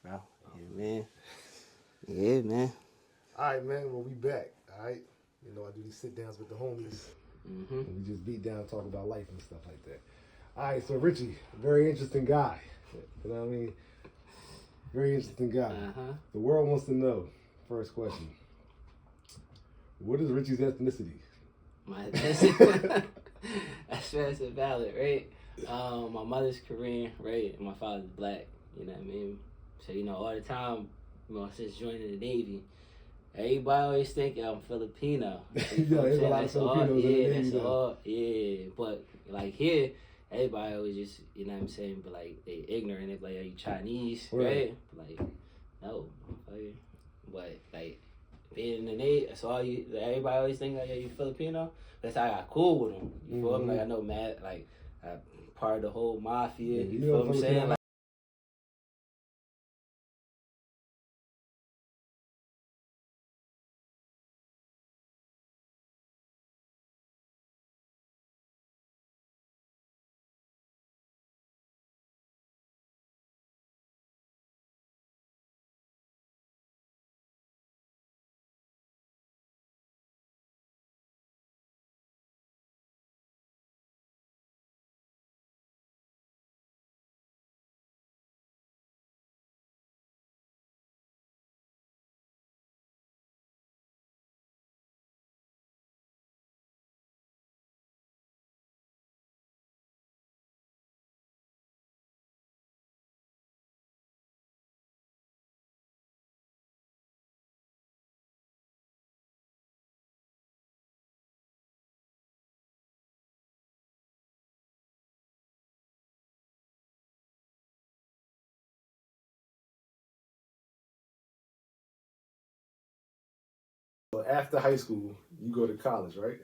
bro. Yeah, man. Yeah, man. All right, man. Well, we back. All right. You know, I do these sit downs with the homies. Mm-hmm. And we just beat down, talk about life and stuff like that. All right. So Richie, very interesting guy. You know what I mean? Very interesting guy. Uh-huh. The world wants to know. First question. What is Richie's ethnicity? My that's valid, right? My mother's Korean, right? And my father's black. You know what I mean? So all the time, since joining the Navy, everybody always think I'm Filipino. You know There's a lot of that's Filipinos all. in the Yeah, Navy. that's all. Yeah, but like here, everybody always just what I'm saying, but like they ignorant. They be like, are you Chinese, right? Like, no, okay. But like being in the Navy, so everybody always think like, are you Filipino? That's how I got cool with them. You feel me? Like I know Matt, like part of the whole mafia. You feel what I'm saying? Like, So after high school, you go to college, right?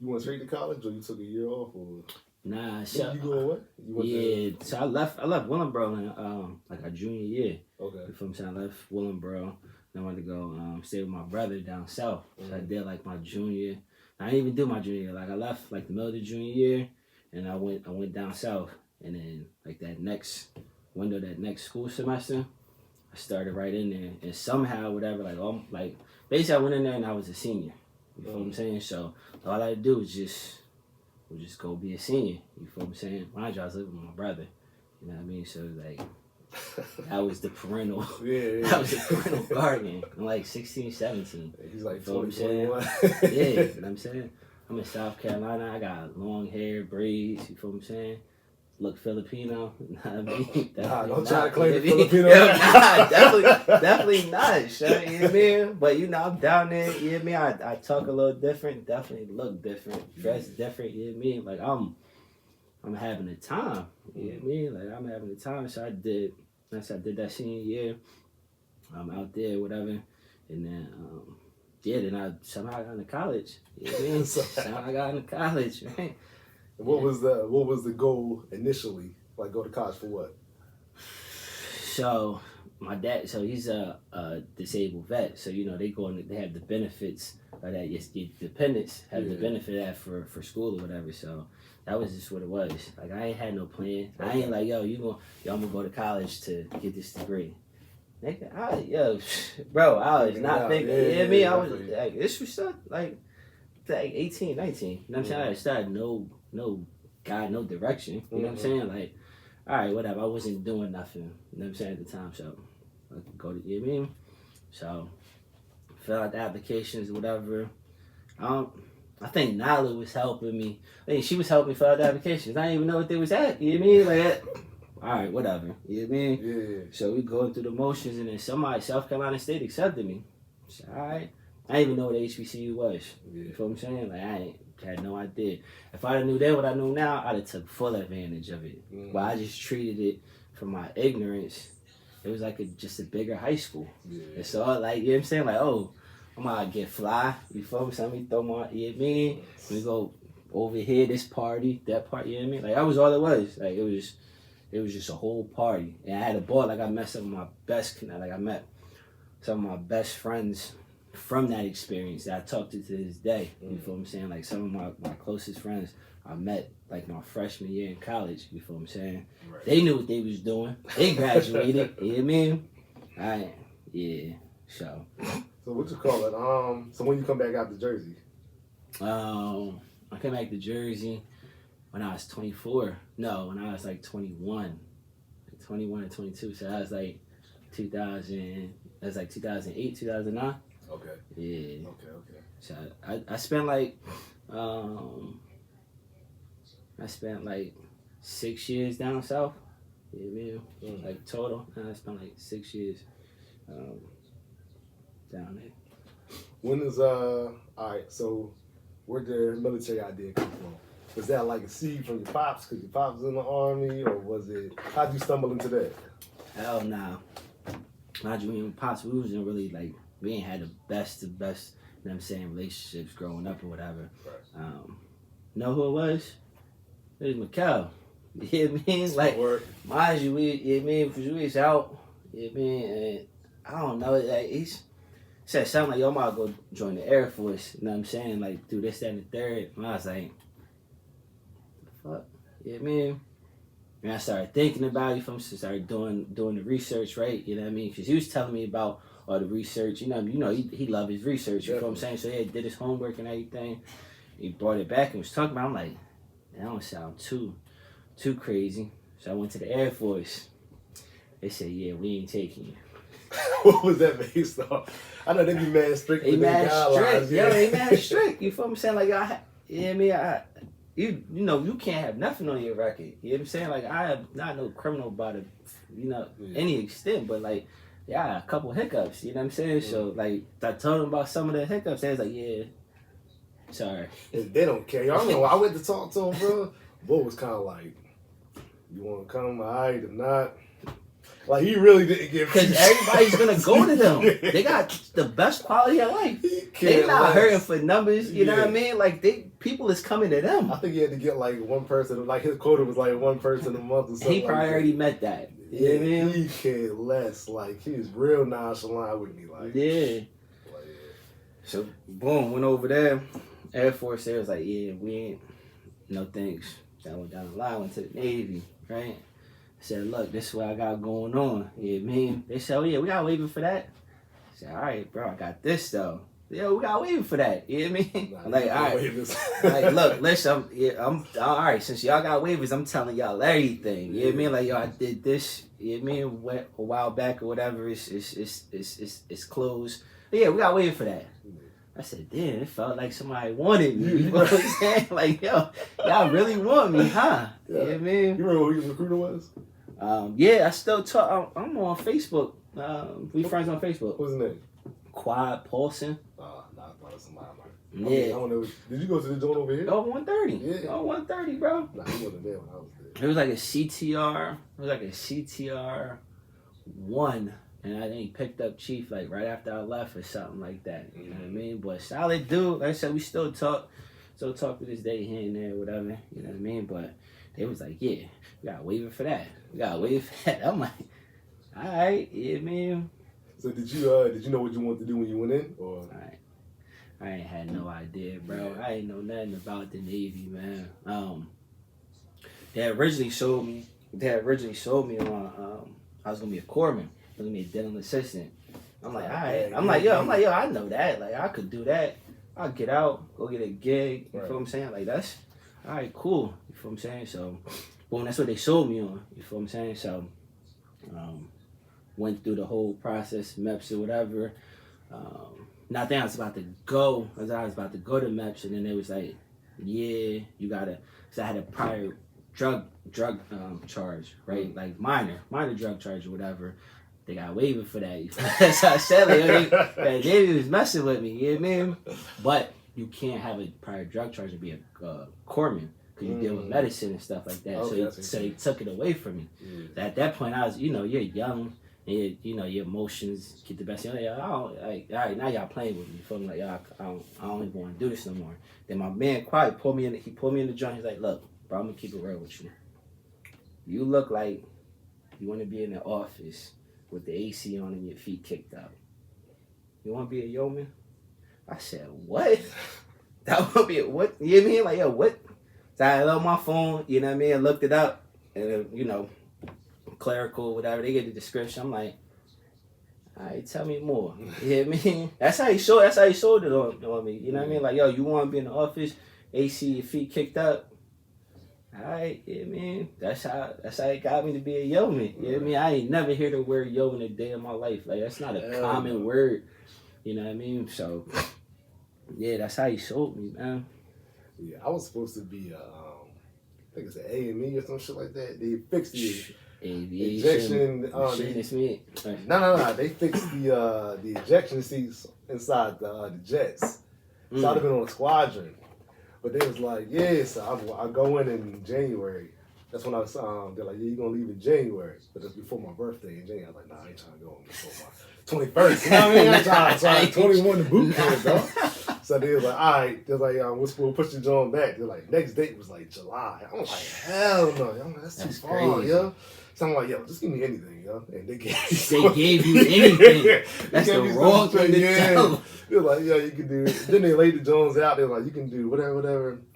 You went straight to college, or you took a year off, or nah, you go what? You went yeah. So I left Willenboro in like a junior year. Okay. You feel me? So I left Willenboro. Then I went to go stay with my brother down south. So I did like my junior. I didn't even do my junior year. Like I left like the middle of the junior year, and I went down south. And then like that next school semester, I started right in there. And somehow whatever like basically I went in there and I was a senior. You feel what I'm saying? So all I had to do was just go be a senior. You feel what I'm saying? Mind you, I was living with my brother. You know what I mean? So like that was the parental that was the parental guardian. I'm like 16, 17. He's like 20, 21. Yeah, you know what I'm saying? I'm in South Carolina. I got long hair, braids. You feel what I'm saying? Look Filipino. You know what I mean? Nah, don't try to claim the Filipino. Nah, definitely not. Sure, you know what I mean? But I'm down there. You know what I mean? I talk a little different. Definitely look different. Dress different. You know what I mean? Like I'm having a time. You know what I mean? Like I'm having a time. So I did that senior year. I'm out there, whatever, and then then I somehow got into college. You know what I mean? Somehow I got into college, right? What was the goal initially? Like go to college for what? So my dad, he's a disabled vet. So they go and they have the benefits of that. Your dependents have the benefit of that for school or whatever. So that was just what it was. Like I ain't had no plan. I ain't like I'm gonna go to college to get this degree. Nigga, bro, I was not thinking. You know what I mean? I was like, this was stuff like 18, 19. You know what I'm saying? I started no guide, no direction. You know what I'm saying? Like, all right, whatever. I wasn't doing nothing. You know what I'm saying at the time. So I could go to you know what I mean? So fill out the applications, whatever. I think Nala was helping me. I think she was helping me fill out the applications. I didn't even know what they was at. You know what I mean? Like, all right, whatever. You know what I mean? Yeah. So we going through the motions, and then somebody, South Carolina State, accepted me. So, all right. I didn't even know what HBCU was. You feel what I'm saying? Like, I had no idea. If I knew then what I knew now, I'd have took full advantage of it. But I just treated it from my ignorance. It was like just a bigger high school. Yeah. And so, like, you know what I'm saying? Like, oh, I'm going to get fly. You feel me? So let me throw my, you know what I mean? Let me go over here, this party, that party, you know what I mean? Like, that was all it was. Like, it was just a whole party. And I had a ball, like I met some of my I met some of my best friends from that experience that I talk to this day. You feel what I'm saying? Like some of my closest friends, I met like my freshman year in college. You feel what I'm saying? Right. They knew what they was doing. They graduated. You know what I mean? Yeah. So what you call it? So when you come back out to Jersey? I came back to Jersey when I was 24. No, when I was like 21. 21 and 22. So that was like 2000. That was like 2008, 2009. Okay. Yeah. Okay. So I spent like I spent like 6 years down south. Yeah, man. Like total. I spent like 6 years down there. When is alright, so where'd the military idea come from? Was that like a seed from your pops because your pops was in the army, or was it, how'd you stumble into that? Hell nah. Mind you, me and pops, we wasn't really like, we ain't had the best, you know what I'm saying, relationships growing up or whatever. Right. Know who it was? It was Mikkel. You know what I mean? Like, mind you, you know what I mean, because we was out, you know what I mean, and I don't know, like, he said something like, yo, I'm about to go join the Air Force, you know what I'm saying, like, do this, that, and the third. And I was like, fuck, you know what I mean? And I started thinking about it, from started doing the research, right? You know what I mean? Because he was telling me about all the research. You know, he loved his research. You know what I'm saying? So he did his homework and everything. He brought it back and was talking about it. I'm like, that don't sound too crazy. So I went to the Air Force. They said, yeah, we ain't taking you. What was that based on? I know they be mad strict with their guidelines. Yeah, they mad strict. You feel what I'm saying? Like, you know what I mean? You know, you can't have nothing on your record. You know what I'm saying? Like, I have not no criminal by the, any extent, but like, yeah, a couple hiccups. You know what I'm saying? So like, I told them about some of the hiccups. They was like, yeah, sorry. They don't care. Y'all know, I went to talk to him, bro. Boy was kind of like, you want to come? All right, or not? Like, he really didn't give. Because everybody's going to go to them. They got the best quality of life. They not hurting for numbers, you know what I mean? Like, people is coming to them. I think he had to get like one person, like his quota was like one person a month or something. He probably already met that. You know what I mean? He cared less. Like, he was real nonchalant with me. Like, yeah. So, boom, went over there. Air Force there was like, yeah, we ain't, no thanks. I went down the line, went to the Navy, right? Said, look, this is what I got going on. You know what I mean? They said, oh yeah, we got waiving for that. I said, all right, bro, I got this though. Yeah, we got waiving for that. You know what I mean? I'm like, all right. Like, look, listen, I'm all right. Since y'all got waivers, I'm telling y'all everything. You know what I mean? Like, yo, I did this. You know what I mean? Went a while back or whatever. It's closed. But yeah, we got waiving for that. I said, damn, it felt like somebody wanted me. You know what I'm saying? Like, yo, y'all really want me, huh? Yeah. You know what I mean? You remember who your recruiter was? Yeah, I still talk. I'm on Facebook. We friends on Facebook. What's his name? Quad Paulson. Nah, I thought it was somebody. Yeah. I don't know. Did you go to the joint over here? Oh, 130. Yeah. Oh, 130, bro. Nah, he wasn't there when I was there. It was like a CTR. It was like a CTR 1. And I think picked up Chief like right after I left or something like that. You know what I mean? But solid dude. Like I said, we still talk to this day here and there, whatever. You know what I mean? But they was like, yeah, we got a waiver for that. We got a waiver for that. I'm like, all right, yeah, man. So did you know what you wanted to do when you went in? Or I ain't had no idea, bro. I ain't know nothing about the Navy, man. They originally showed me on I was gonna be a corpsman. I was gonna be a dental assistant. I'm like, all right. I'm like, yo, I know that. Like, I could do that. I'll get out, go get a gig. You feel what I'm saying? Like, that's all right, cool. You feel what I'm saying? So, boom, that's what they showed me on. You feel what I'm saying? So, went through the whole process, MEPS or whatever. Now I think I was about to go to MEPS, and then they was like, yeah, you gotta, because I had a prior drug charge, right? Like minor drug charge or whatever. They got waiver for that. That's how I said, like, they was messing with me, you know what I mean? But you can't have a prior drug charge to be a corpsman, because you deal with medicine and stuff like that. Okay, so they took it away from me. At that point, I was, you're young, and your emotions get the best. You're like, all right, now y'all playing with me. You feel me? Like, y'all, I don't even want to do this no more. Then my man, Quiet, pulled me in the joint. He's like, look, bro, I'm going to keep it real with you. You look like you want to be in the office with the AC on and your feet kicked up. You want to be a yeoman? I said, what? That would be what? You know what I mean? Like, yo, what? So I looked my phone, you know what I mean? I looked it up, and you know, clerical, whatever. They get the description. I'm like, all right, tell me more. You know what I mean? That's how he showed. That's how he showed it on me. You know what I mean? Like, yo, you want to be in the office? AC, your feet kicked up. All right, yeah, man. That's how it got me to be a yeoman. You know what I mean? I ain't never heard the word yo in a day of my life. Like, that's not a common word. You know what I mean? So, yeah, that's how he showed me, man. Yeah, I was supposed to be, I think it's an AME or some shit like that. They fixed the ejection. No. They fixed the ejection seats inside the jets. So I'd have been on a squadron. But they was like, yeah, so I go in January. That's when I was, they're like, yeah, you're going to leave in January. But that's before my birthday in January. I was like, nah, I ain't trying to go before my 21st. You know what I mean? I'm trying 21 to boot camp, dog. So they was like, all right. They're like, we'll push the joint back. They're like, next date was like July. I'm like, hell no. I'm like, that's too far, crazy. Yo. So I'm like, yo, just give me anything, yo. And they gave you anything. That's the wrong thing to tell. They're like, yeah, you can do it. Then they laid the Jones out. They're like, you can do whatever.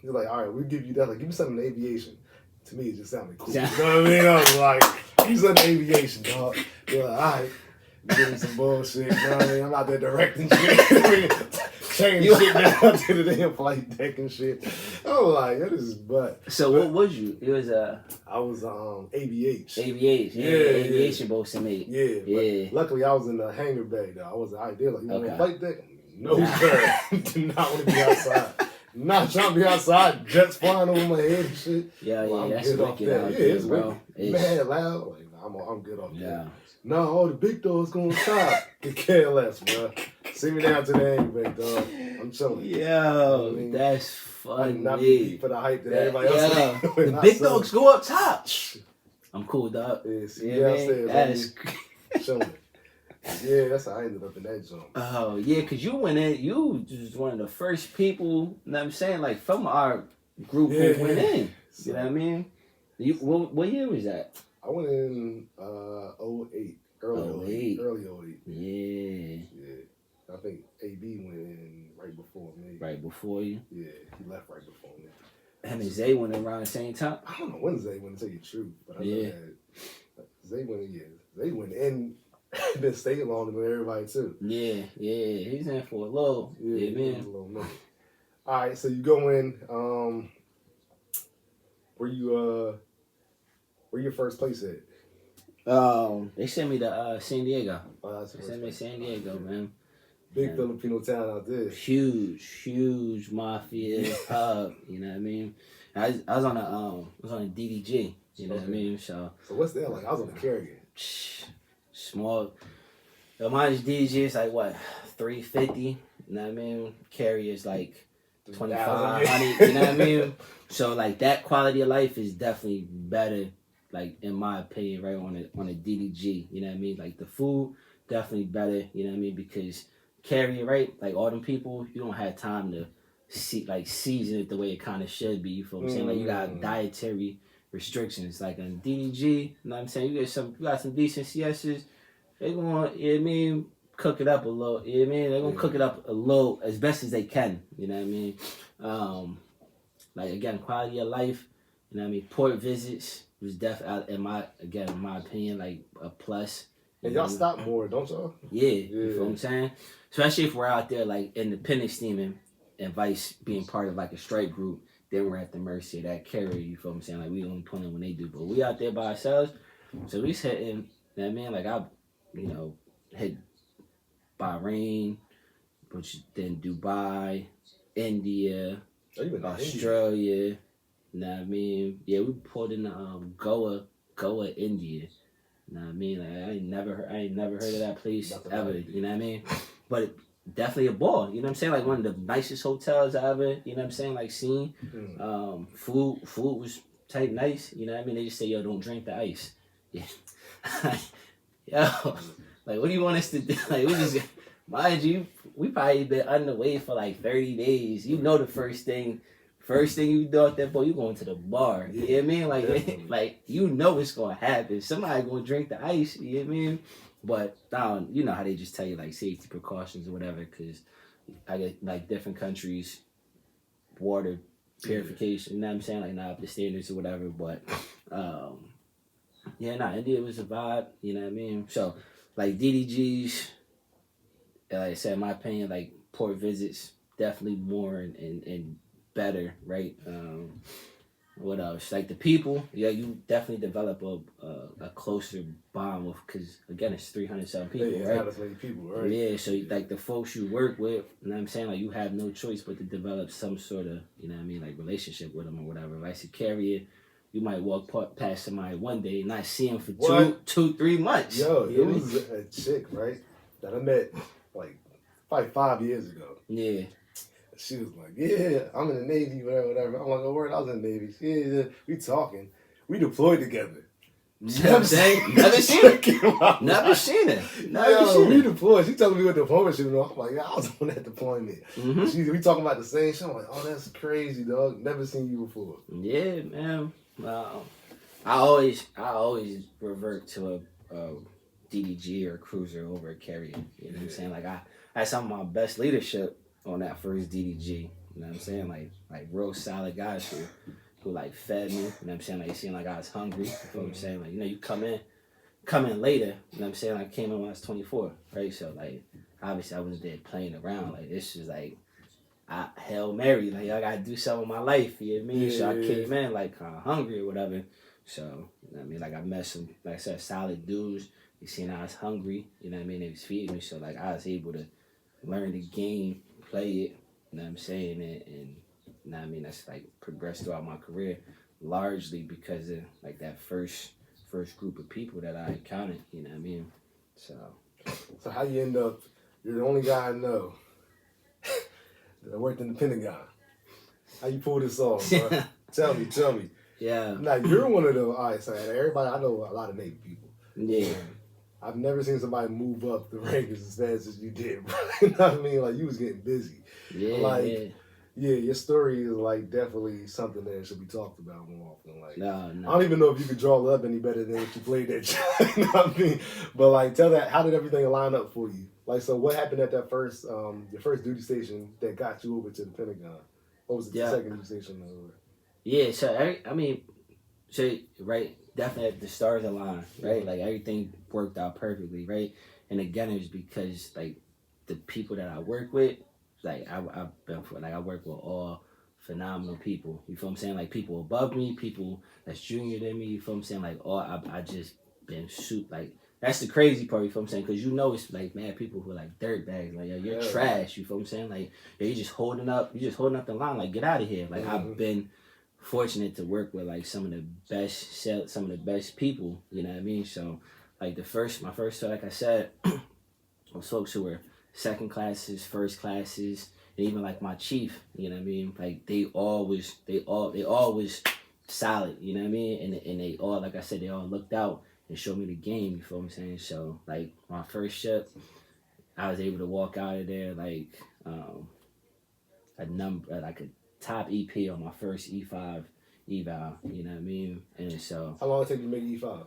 They're like, all right, we'll give you that. Like, give me something in aviation. To me, it just sounded cool. You know what I mean? I was like, give me something in aviation, dog. They're like, all right, give me some bullshit. You know what I mean? I'm out there directing shit. Changing shit down to the damn flight deck and shit. I was like, that is butt. So what was you? It was I was AVH. AVH, yeah, aviation boats and mate. Yeah. Luckily, I was in the hangar bay though. I wasn't ideal. Like, you want to flight deck? No, sir. Do not want to be outside. Not trying to be outside. Jets flying over my head and shit. Yeah, well, that's wicked out there, it's bro. Wicked. Mad loud. Like, I'm good off that. No, all the big dogs gonna stop. Could care less, bro. See me down to the hangar bay, dog. I'm chilling. Yo, you know I mean? That's funny. Not for the hype that everybody else. The big dogs go up top. I'm cool, dog. That is chilling. Yeah, that's how I ended up in that joint. Oh, yeah, because you went in, you was one of the first people, you know what I'm saying, like from our group who went in. You know what I mean? What year was that? I went in 08. Early 08. Yeah. I think AB went in right before me. Right before you? Yeah, he left right before me. And Zay went in around the same time? I don't know when Zay went, to tell you the truth. But I know that Zay went in, Zay went in. Been staying longer than everybody too. Yeah. He's in for a little. Yeah, man. A little minute. All right, so you go in. Where your first place at? They sent me to San Diego. They sent me to San Diego, man. Big Filipino town out there. Huge mafia pub. You know what I mean? I was on a DDG. You know what I mean? So what's that like? I was on the Carrigan. Small. Mine's DDG is like what, $350. You know what I mean? Carry is like $2,500. You know what I mean? So like that quality of life is definitely better, like in my opinion, right on a DDG. You know what I mean? Like the food definitely better. You know what I mean? Because carry, right? Like all them people, you don't have time to season it the way it kind of should be. You feel what I'm saying? Like you got dietary restrictions. Like on DDG, you know what I'm saying? You got some decent CSs. They gonna, you know what I mean, cook it up a little. You know what I mean? They're gonna cook it up a little as best as they can. You know what I mean? Like again, quality of life. You know what I mean? Port visits was definitely in my opinion, like a plus. And y'all stop more, don't y'all? Yeah. You feel what I'm saying? Especially if we're out there like independent steaming and Vice being part of like a strike group. Then we're at the mercy of that carrier, you feel what I'm saying? Like, we only put in when they do. But we out there by ourselves, so we hitting, you know what I mean? Like, I, hit Bahrain, then Dubai, India, Australia, you know what I mean? Yeah, we pulled in Goa, India. You know what I mean? Like, I ain't never heard of that place ever, you know what I mean? But definitely a ball, you know what I'm saying? Like one of the nicest hotels I ever, you know what I'm saying, like seen. Food was tight nice, you know what I mean? They just say, yo, don't drink the ice. Yeah. Yo, like what do you want us to do? Like we just, mind you, we probably been underway for like 30 days. You know the first thing you do out there, boy, you going to the bar. You know what I mean? Like, like you know what's gonna happen. Somebody gonna drink the ice, you know what I mean? But you know how they just tell you like safety precautions or whatever, because I get like different countries, water purification. You know what I'm saying? Like not up to standards or whatever. But India was a vibe. You know what I mean? So like DDGs, like I said, in my opinion, like port visits definitely more and better, right? What else? Like the people, you definitely develop a closer bond with, because again, it's 307 people, right? Not as many people, right? Yeah, so like the folks you work with, you know what I'm saying? Like you have no choice but to develop some sort of, you know what I mean, like relationship with them or whatever. Like as a carrier, you might walk past somebody one day and not see them for 3 months. Yo, it was a chick, right, that I met like probably 5 years ago. Yeah. She was like, yeah, I'm in the Navy, whatever. I'm like, oh, word, I was in the Navy. Yeah, we talking. We deployed together. You know what I'm saying? Never seen it. Never seen it. We deployed. She telling me what deployment she was on. I'm like, yeah, I was on that deployment. Mm-hmm. We talking about the same shit. I'm like, oh, that's crazy, dog. Never seen you before. Yeah, man. I always revert to a DDG or cruiser over a carrier. You know what I'm saying? Like I had some of my best leadership on that first DDG. You know what I'm saying? Like real solid guys who like fed me. You know what I'm saying? Like seemed like I was hungry. You know what I'm saying? Like, you come in later. You know what I'm saying? Like I came in when I was 24, right? So like obviously I wasn't there playing around. Like this was like Hail Mary. Like I gotta do something in my life. You know what I mean? So I came in like hungry or whatever. So you know what I mean? Like I met some, like I said, solid dudes. You seen I was hungry. You know what I mean? They was feeding me. So like I was able to learn the game, play it, you know what I'm saying, and you know what I mean, that's like progressed throughout my career, largely because of like that first group of people that I encountered, you know what I mean? So how you end up, you're the only guy I know that worked in the Pentagon. How you pull this off, bro? Tell me. Yeah. Now you're one of those, all right, so everybody, I know a lot of Navy people. Yeah. I've never seen somebody move up the ranks as fast as you did, bro. You know what I mean? Like, you was getting busy. Yeah, your story is, like, definitely something that should be talked about more often. Like, no. I don't even know if you could draw it up any better than if you played that job. You know what I mean? But, like, tell that, how did everything line up for you? Like, so what happened at that first, your first duty station that got you over to the Pentagon? What was the second duty station over? Yeah, so, right, definitely the stars aligned, right? Like everything worked out perfectly, right? And again, it's because like the people that I work with, like I work with all phenomenal people. You feel what I'm saying? Like people above me, people that's junior than me. You feel what I'm saying? Like I just been like that's the crazy part. You feel what I'm saying? Because it's like man, people who are like dirt bags. Like you're trash. You feel what I'm saying? Like you're just holding up the line. Like get out of here. Like I've been fortunate to work with like some of the best people, you know what I mean? So like my first like I said, was folks who were second classes, first classes, and even like my chief, you know what I mean? Like they all was solid, you know what I mean? And they all, like I said, they all looked out and showed me the game, you feel what I'm saying? So like my first ship, I was able to walk out of there like a top EP on my first E5 eval, you know what I mean? And so how long did it take you to make E5?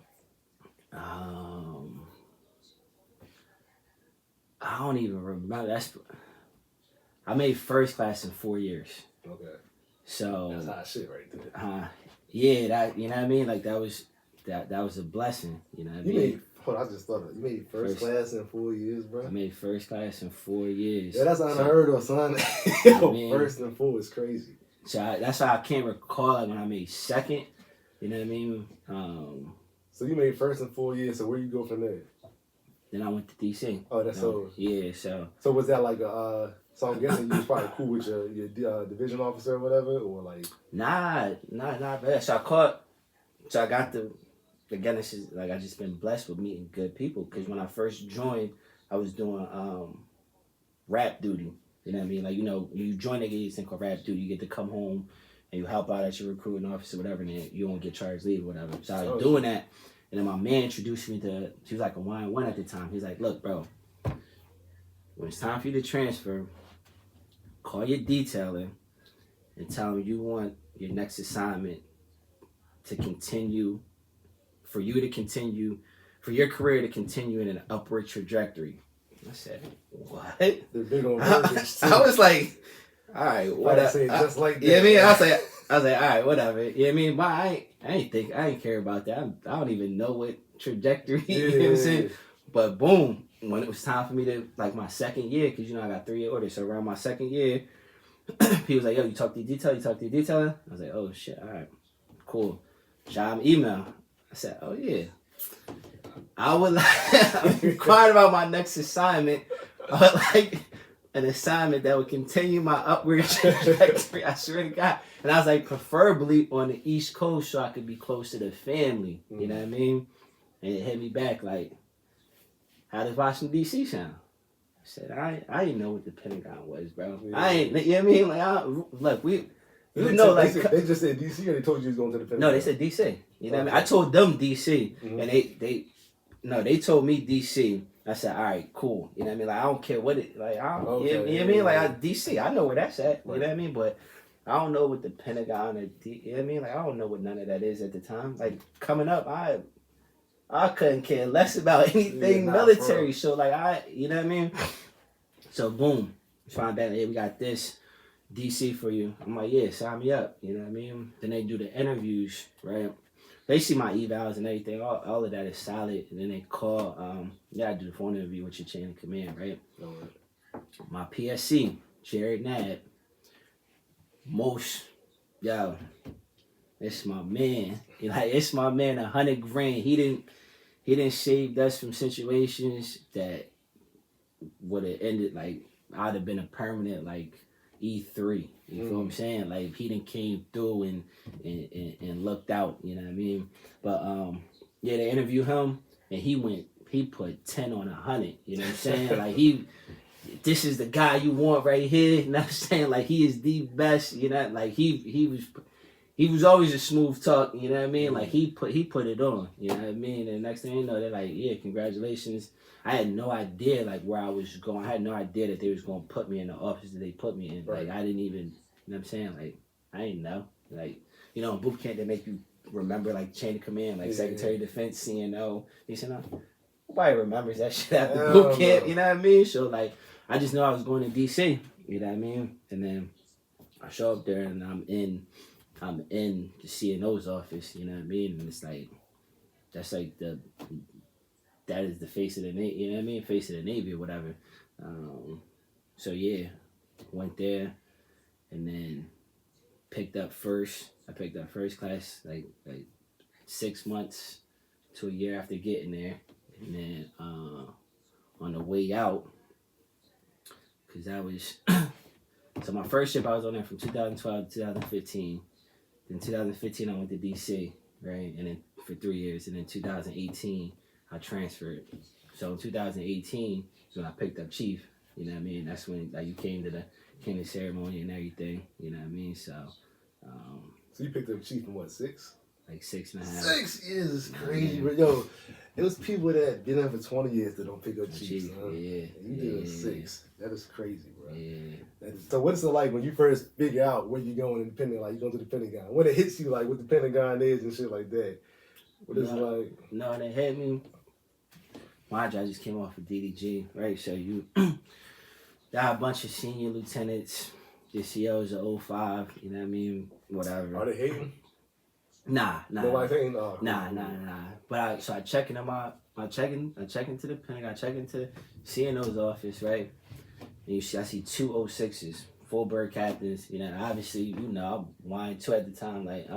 I don't even remember. I made first class in 4 years. Okay. So that's hot shit right there. Yeah, that, you know what I mean? Like that was a blessing, you know what I mean? I just thought of it. You made first class in 4 years, bro? I made first class in 4 years. Yeah, that's unheard of, son. First and 4 is crazy. So that's why I can't recall like when I made second, you know what I mean? So you made first in 4 years, so where you go from there? Then I went to DC. Oh, that's so... Yeah, so... So was that like a... So I'm guessing you was probably cool with your division officer or whatever, or like... Nah, bad. So I got the... Again, this is like I just been blessed with meeting good people because when I first joined, I was doing rap duty. You know what I mean? Like, you join the thing called rap duty, you get to come home and you help out at your recruiting office or whatever, and then you don't get charged leave or whatever. So I was doing that, and then my man introduced me to, he was like a Y1 at the time. He's like, look, bro, when it's time for you to transfer, call your detailer and tell them you want your next assignment to continue, for your career to continue in an upward trajectory. I said, what? They're big on verbiage, too. I was like, all right, whatever. Say it just like that. Yeah, I mean, I was like, all right, whatever. Yeah, I mean, but I ain't care about that. I don't even know what trajectory. You know what I'm saying? But boom, when it was time for me to like my second year, because I got 3-year orders. So around my second year, he was like, yo, you talk to your detailer? I was like, oh shit, all right, cool. Shot him email. I said, oh yeah. I would like inquired about my next assignment. I would like an assignment that would continue my upward trajectory. I swear to God. And I was like, preferably on the East Coast so I could be close to the family. You know what I mean? And it hit me back like, how does Washington D.C. sound? I said, I didn't know what the Pentagon was, bro. Yeah. I ain't, you know what I mean? Like, look, they just said D.C. or they told you was going to the Pentagon? No, they said D.C. You know what I mean? I told them D.C. And they told me D.C. I said, all right, cool. You know what I mean? Like, I don't care what it, like, I don't, you know what I mean? Like, D.C., I know where that's at. You know what I mean? But I don't know what the Pentagon or, you know what I mean? Like, I don't know what none of that is at the time. Like, coming up, I couldn't care less about anything military. So, like, you know what I mean? So, boom. Find out, hey, we got this DC for you. I'm like, yeah, sign me up. You know what I mean? Then they do the interviews, right? They see my evals and everything. All of that is solid. And then they call, I do the phone interview with your chain of command, right? My PSC, Jared Nab, it's my man. Like, it's my man, $100,000. He didn't save us from situations that would have ended, like, I'd have been a permanent, like, E3. You feel what I'm saying? Like, he done came through and looked out, you know what I mean? But, they interviewed him, and he put 10 on 100, you know what I'm saying? Like, this is the guy you want right here, you know what I'm saying? Like, he is the best, you know, like, he was always a smooth talk, you know what I mean? Like, he put it on, you know what I mean? And the next thing you know, they're like, yeah, congratulations. I had no idea, like, where I was going. I had no idea that they was going to put me in the office that they put me in. Right. Like, I didn't even, you know what I'm saying? Like, I didn't know. Like, in boot camp, they make you remember, like, chain of command, like, Secretary of Defense, CNO. They said, no, nobody remembers that shit after boot camp, you know what I mean? So, like, I just know I was going to D.C., you know what I mean? And then I show up there, and I'm in the CNO's office, you know what I mean? And it's like, that's like that is the face of the Navy, you know what I mean? Face of the Navy or whatever. So yeah, went there and then picked up first. I picked up first class like 6 months to a year after getting there. And then on the way out, because that was, so my first ship I was on there from 2012 to 2015. In 2015, I went to DC, right? And then for 3 years. And then 2018, I transferred. So in 2018 is when I picked up Chief. You know what I mean? That's when like you came to the ceremony and everything. You know what I mean? So. So you picked up Chief in what, 6? Like 6.5. 6 years is crazy, bro. Yo, it was people that been there for 20 years that don't pick up Chief. Huh? Yeah. You did 6. That is crazy, bro. Yeah. So what is it like when you first figure out where you going in the Pentagon? Like you going to the Pentagon? When it hits you, like what the Pentagon is and shit like that. What is it like? No, they had me. Mind you, I just came off of DDG, right? So you got a bunch of senior lieutenants. The COs are 05, you know what I mean? Whatever. Are they hating? Nah. Nobody hating? Oh, nah. But I check into I check into the Pentagon, I check into CNO's office, right? And I see 2 06s, full bird captains. You know, obviously, I'm wine 2 at the time. Like,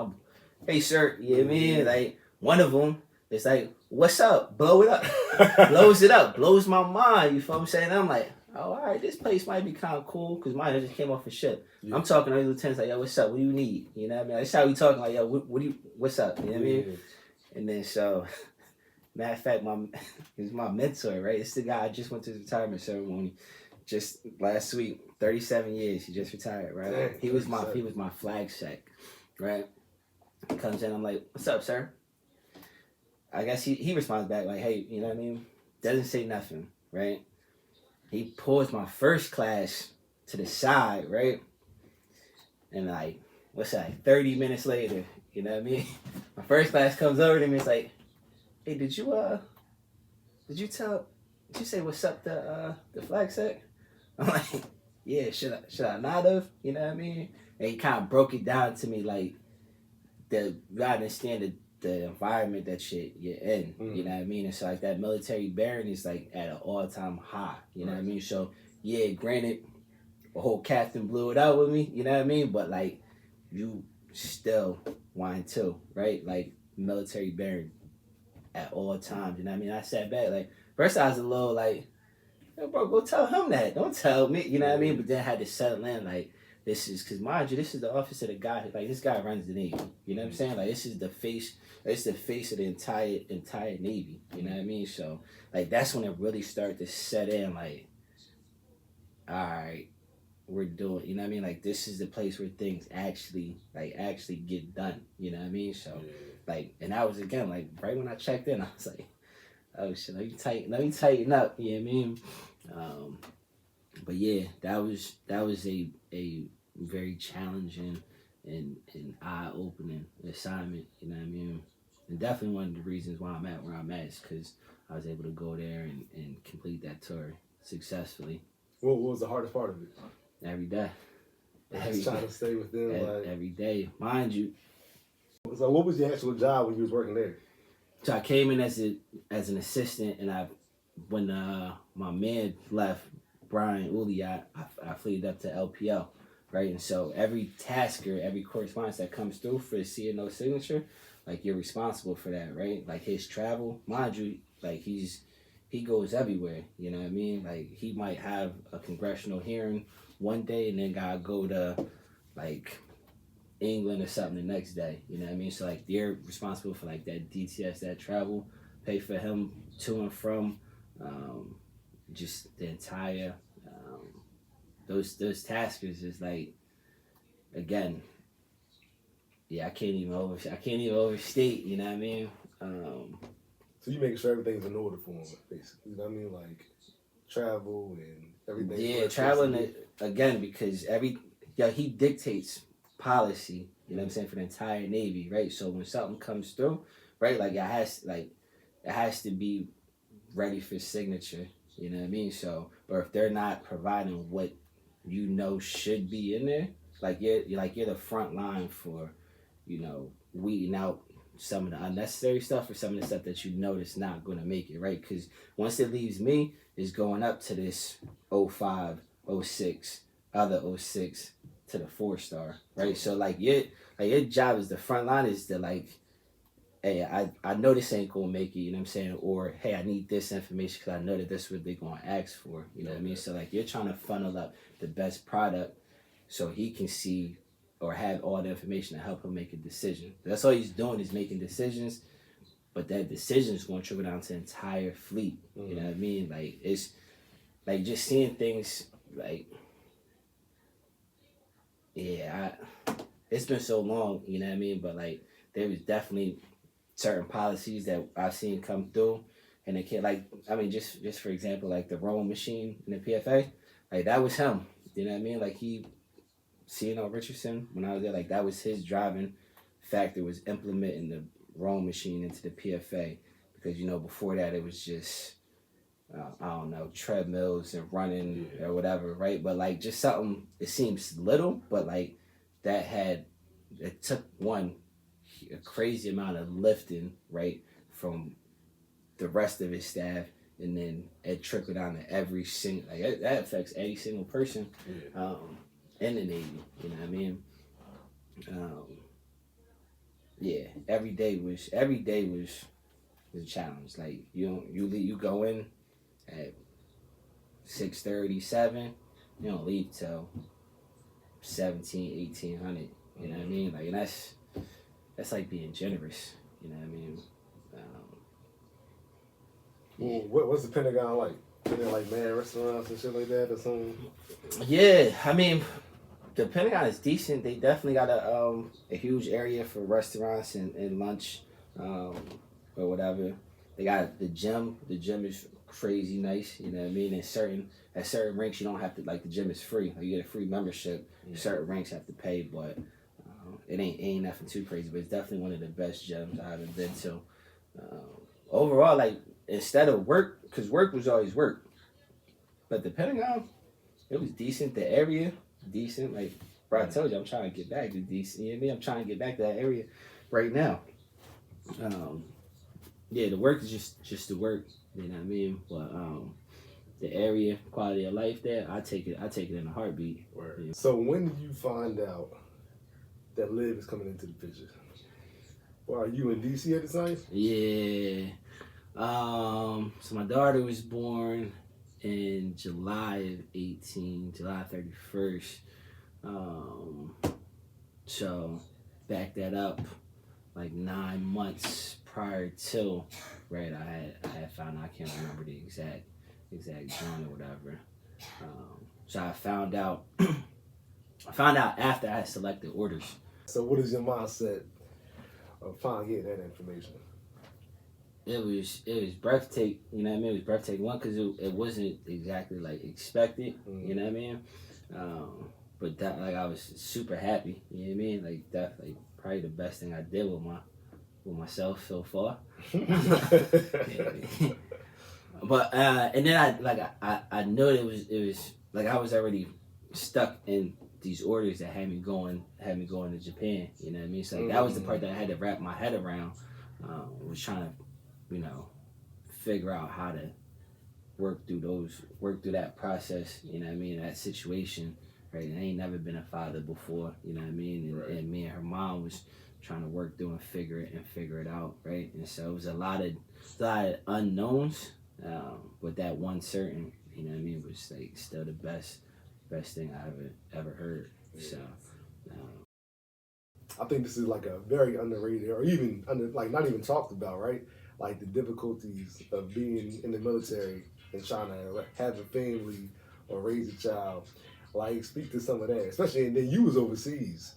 hey, sir, you know what I mean? Like, one of them, it's like, what's up? Blow it up. Blows it up. Blows my mind. You feel what I'm saying? I'm like, oh, all right, this place might be kind of cool because mine just came off a ship. Yeah. I'm talking to the lieutenants like, yo, what's up? What do you need? You know what I mean? That's how we talking like, yo, what's up? You know what I mean? And then so, matter of fact, he's my mentor, right? It's the guy I just went to the retirement ceremony just last week. 37 years, he just retired, right? Dang, he was my flag sec, right? He comes in, I'm like, what's up, sir? I guess he responds back like, hey, you know what I mean? Doesn't say nothing, right? He pulls my first class to the side, right? And like, what's that? 30 minutes later, you know what I mean? My first class comes over to me, it's like, hey, did you say what's up the flag sec? I'm like, yeah, should I not have? You know what I mean? And he kind of broke it down to me like you gotta understand the environment that you're in. You know what I mean? It's like that military bearing is like at an all-time high. You know what I mean? So yeah, granted, a whole captain blew it out with me. You know what I mean? But like, you still want to, right? Like military bearing at all times. You know what I mean? I sat back like first I was a little like, "Yo, bro, go tell him that. Don't tell me." You know what I mean? But then I had to settle in like. This is because mind you, this is the office of the guy. Like this guy runs the Navy. You know what I'm saying? Like this is the face. It's the face of the entire Navy. You know what I mean? So like that's when it really started to set in. Like, all right, we're doing. You know what I mean? Like this is the place where things actually get done. You know what I mean? So like, and that was again like right when I checked in, I was like, oh shit, let me tighten up. You know what I mean? But yeah, that was a very challenging and eye-opening assignment, you know what I mean? And definitely one of the reasons why I'm at where I'm at is because I was able to go there and complete that tour successfully. What was the hardest part of it? Every day. Trying to stay within every day. Mind you. So what was your actual job when you was working there? So I came in as an assistant, and when my man left, Brian Uli, I fleed up to LPL. Right, and so every task or every correspondence that comes through for the CNO signature, like you're responsible for that, right? Like his travel, mind you, like he goes everywhere. You know what I mean? Like he might have a congressional hearing one day and then gotta go to like England or something the next day. You know what I mean? So like they're responsible for like that DTS, that travel, pay for him to and from, just the entire. Those taskers is like, again, yeah, I can't even overstate. You know what I mean? So you making sure everything's in order for him, basically. You know what I mean? Like travel and everything. Yeah, traveling again because he dictates policy. You know what I'm saying, for the entire Navy, right? So when something comes through, right, like it has to be ready for signature. You know what I mean? So, or if they're not providing what you know should be in there, like you're the front line for, weeding out some of the unnecessary stuff or some of the stuff that you know that's not going to make it, right? Because once it leaves me, it's going up to this 05, 06, other 06 to the 4-star, right? So like your job as the front line is to like, hey, I know this ain't gonna make it, you know what I'm saying? Or, hey, I need this information because I know that that's what they're gonna ask for, you know what I mean? So, like, you're trying to funnel up the best product so he can see or have all the information to help him make a decision. That's all he's doing is making decisions, but that decision is gonna trickle down to the entire fleet, you know what I mean? Like, it's, like, just seeing things, like, yeah, it's been so long, you know what I mean? But, like, there was definitely certain policies that I've seen come through, and it can't, like, I mean, just for example, like the rowing machine in the PFA, like that was him. You know what I mean? Like CNO Richardson, when I was there, like that was his driving factor, was implementing the rowing machine into the PFA, because before that it was just I don't know, treadmills and running or whatever, right? But like just something, it seems little, but like it took a crazy amount of lifting, right, from the rest of his staff, and then it trickled down to every single, like that affects every single person in the Navy, you know what I mean? Yeah, every day was a challenge. Like you go in at 6:30, 7, you don't leave till 17, 1800, you know what I mean? Like, and that's like being generous, you know what I mean? Well, what's the Pentagon like? Is there like mad restaurants and shit like that or something? Yeah, I mean, the Pentagon is decent. They definitely got a huge area for restaurants and lunch, or whatever. They got the gym. The gym is crazy nice, you know what I mean? At certain rinks, you don't have to, like, the gym is free. Like, you get a free membership. Certain rinks have to pay, but it ain't nothing too crazy. But it's definitely one of the best gyms I've ever been to. Overall, like, instead of work, because work was always work, but the Pentagon, It was decent. The area, decent. Like, bro, I told you, I'm trying to get back to decent. You know what I mean? I'm trying to get back to that area right now. Yeah, the work is just the work. You know what I mean? But the area, quality of life there, I take it in a heartbeat. Yeah. So when did you find out that Liv is coming into the picture? Well, are you in DC at the time? Yeah. So my daughter was born in July of 18, July 31st. So back that up like 9 months prior to, right, I had found out, I can't remember the exact joint or whatever. So I found out after I had selected orders. So what is your mindset of finally getting that information? It was breathtaking, you know what I mean? It was breathtaking. One, because it wasn't exactly like expected, you know what I mean? But that, like, I was super happy, you know what I mean? Like, definitely probably the best thing I did with myself so far. But and then I knew it was like I was already stuck in these orders that had me going to Japan, you know what I mean? So like, that was the part that I had to wrap my head around. Was trying to, you know, figure out how to work through that process, you know what I mean, that situation, right? And I ain't never been a father before, you know what I mean? And me and her mom was trying to work through and figure it out, right? And so it was a lot of unknowns, but that one certain, you know what I mean, was like still the best thing I ever heard. So I think this is like a very underrated, or even not even talked about, right? Like the difficulties of being in the military and trying to have a family or raise a child. Like, speak to some of that, especially, and then you was overseas.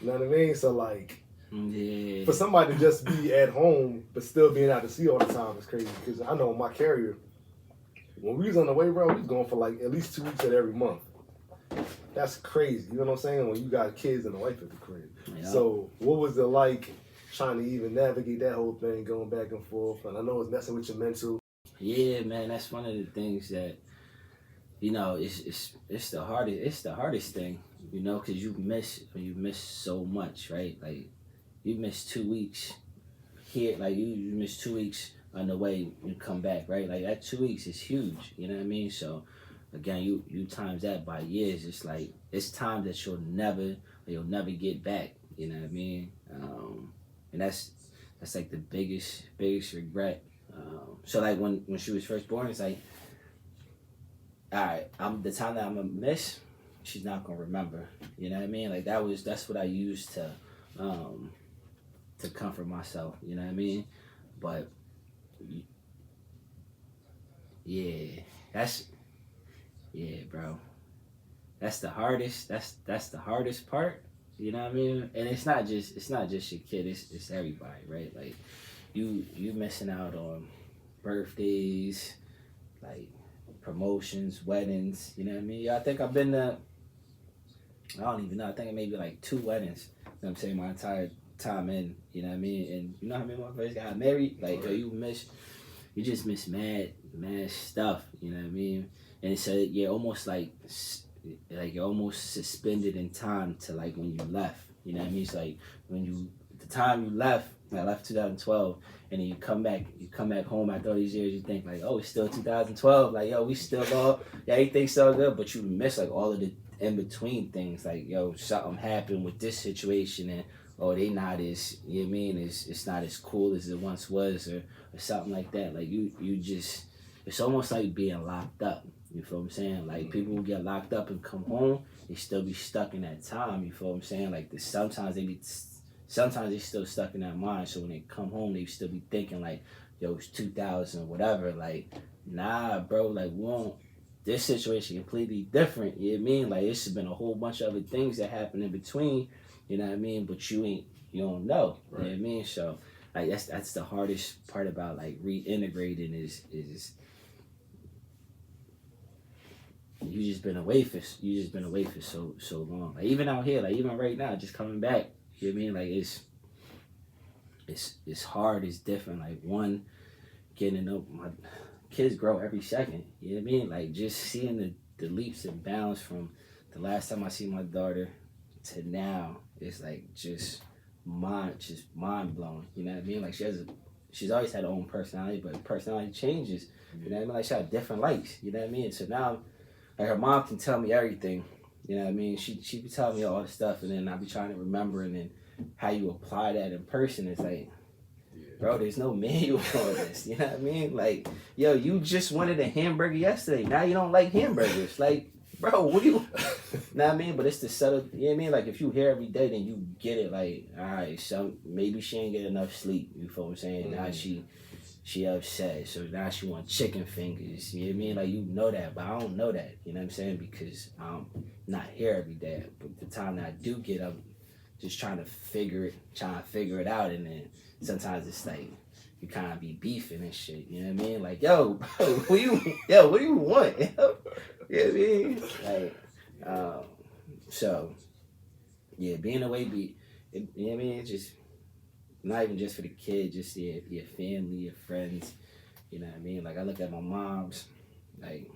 You know what I mean? So like, yeah, for somebody to just be at home but still being out to sea all the time is crazy. Because I know my carrier, when we was on the way, bro, we was going for like at least 2 weeks at every month. That's crazy. You know what I'm saying? When you got kids and a wife at the crib. Yeah. So what was it like trying to even navigate that whole thing, going back and forth? And I know it's messing with your mental. Yeah, man, that's one of the things that, you know, it's the hardest thing, you know, because you miss so much, right? Like, you miss 2 weeks here, like you miss 2 weeks on the way you come back, right? Like, that 2 weeks is huge, you know what I mean? So again, you times that by years, it's like it's time that you'll never get back, you know what I mean? And that's like the biggest regret. So like when she was first born, it's like, all right, the time that I'm gonna miss, she's not gonna remember. You know what I mean? Like, that's what I used to comfort myself. You know what I mean? But bro, that's the hardest. That's the hardest part. You know what I mean? And it's not just your kid. It's everybody, right? Like, you missing out on birthdays, like promotions, weddings, you know what I mean? I think I've been to, I don't even know, I think maybe like 2 weddings, you know what I'm saying, my entire time in, you know what I mean? And you know how many motherfuckers got married? Like, you just miss mad stuff, you know what I mean? And so you're almost like you're almost suspended in time to like when you left, you know what I mean? It's like the time you left, I left 2012, and then you come back home after all these years, you think like, oh, it's still 2012, like, yo, we still all, yeah, everything's so good, but you miss like all of the in-between things, like, yo, something happened with this situation, and oh, they not as, you know what I mean, it's not as cool as it once was, or something like that. Like, you just, it's almost like being locked up, you feel what I'm saying? Like, people who get locked up and come home, they still be stuck in that time, you feel what I'm saying? Like, sometimes they still stuck in that mind, so when they come home, they still be thinking like, yo, it's 2000, whatever. Like, nah, bro, like, this situation completely different, you know what I mean? Like, it's been a whole bunch of other things that happen in between, you know what I mean? But you don't know, right. You know what I mean? So, like, that's the hardest part about, like, reintegrating is you just been away for so long. Like, even out here, like, even right now, just coming back, you know what I mean? Like, it's hard, it's different. Like, getting up, my kids grow every second, you know what I mean? Like, just seeing the the leaps and bounds from the last time I see my daughter to now is like just mind blowing. You know what I mean? Like she's always had her own personality, but personality changes. You know what I mean? Like she had different likes. You know what I mean? So now, like her mom can tell me everything. You know what I mean? She be telling me all this stuff, and then I be trying to remember, and then how you apply that in person is like, bro, there's no manual on this. You know what I mean? Like, yo, you just wanted a hamburger yesterday. Now you don't like hamburgers. Like, bro, what do you know what I mean? But it's the subtle, you know what I mean? Like, if you hear every day, then you get it. Like, all right, so maybe she ain't get enough sleep. You feel what I'm saying? Now she upset. So now she want chicken fingers. You know what I mean? Like, you know that, but I don't know that. You know what I'm saying? Because I'm not here every day. But the time that I do get up, just trying to figure it out, and then sometimes it's like you kind of be beefing and shit. You know what I mean? Like, yo, bro, what do you want? You know what I mean? Like, so yeah, being away, you know what I mean? It's just not even just for the kid, just your family, your friends. You know what I mean? Like, I look at my mom's, like,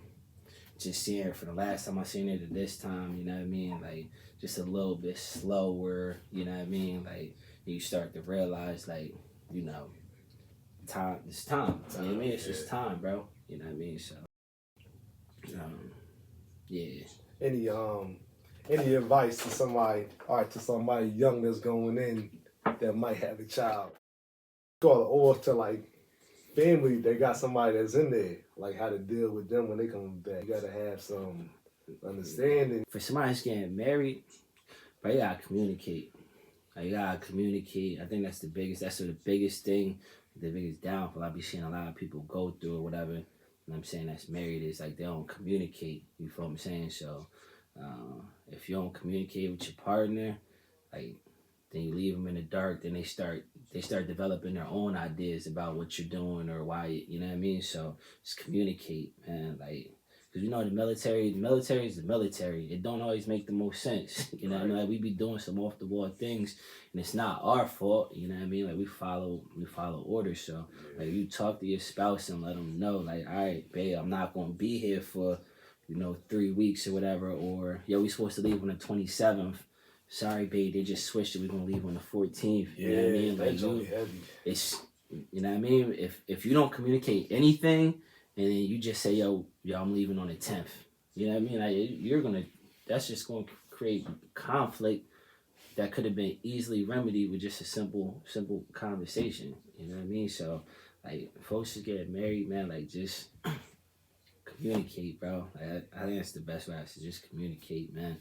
just seeing her for the last time I seen her to this time, you know what I mean? Like, just a little bit slower, you know what I mean? Like, you start to realize, like, you know, it's time. You know what I mean? It's just time, bro. You know what I mean? So, yeah. Any advice to somebody young that's going in that might have a child? Or to, like, family, they got somebody that's in there, like how to deal with them when they come back. You gotta have some understanding. For somebody that's getting married, but you gotta communicate. Like, you gotta communicate. I think that's the biggest thing, the biggest downfall I be seeing a lot of people go through or whatever. And I'm saying that's married is like they don't communicate. You feel what I'm saying? So if you don't communicate with your partner, like, then you leave them in the dark. Then they start developing their own ideas about what you're doing or why. You know what I mean? So just communicate, man. Like, because you know the military is the military. It don't always make the most sense. You know what I mean? Like, we be doing some off the wall things, and it's not our fault. You know what I mean? Like, we follow orders. So like, you talk to your spouse and let them know, like, all right, babe, I'm not gonna be here for 3 weeks or whatever. Or, yo, we supposed to leave on the 27th. Sorry, babe, they just switched it. We're gonna leave on the 14th. You know what I mean? Like, it's, you know what I mean? If you don't communicate anything, and then you just say, yo, I'm leaving on the 10th. You know what I mean? Like, that's just gonna create conflict that could have been easily remedied with just a simple conversation. You know what I mean? So, like, folks just get married, man, like, just communicate, bro. Like, I think that's the best way to just communicate, man.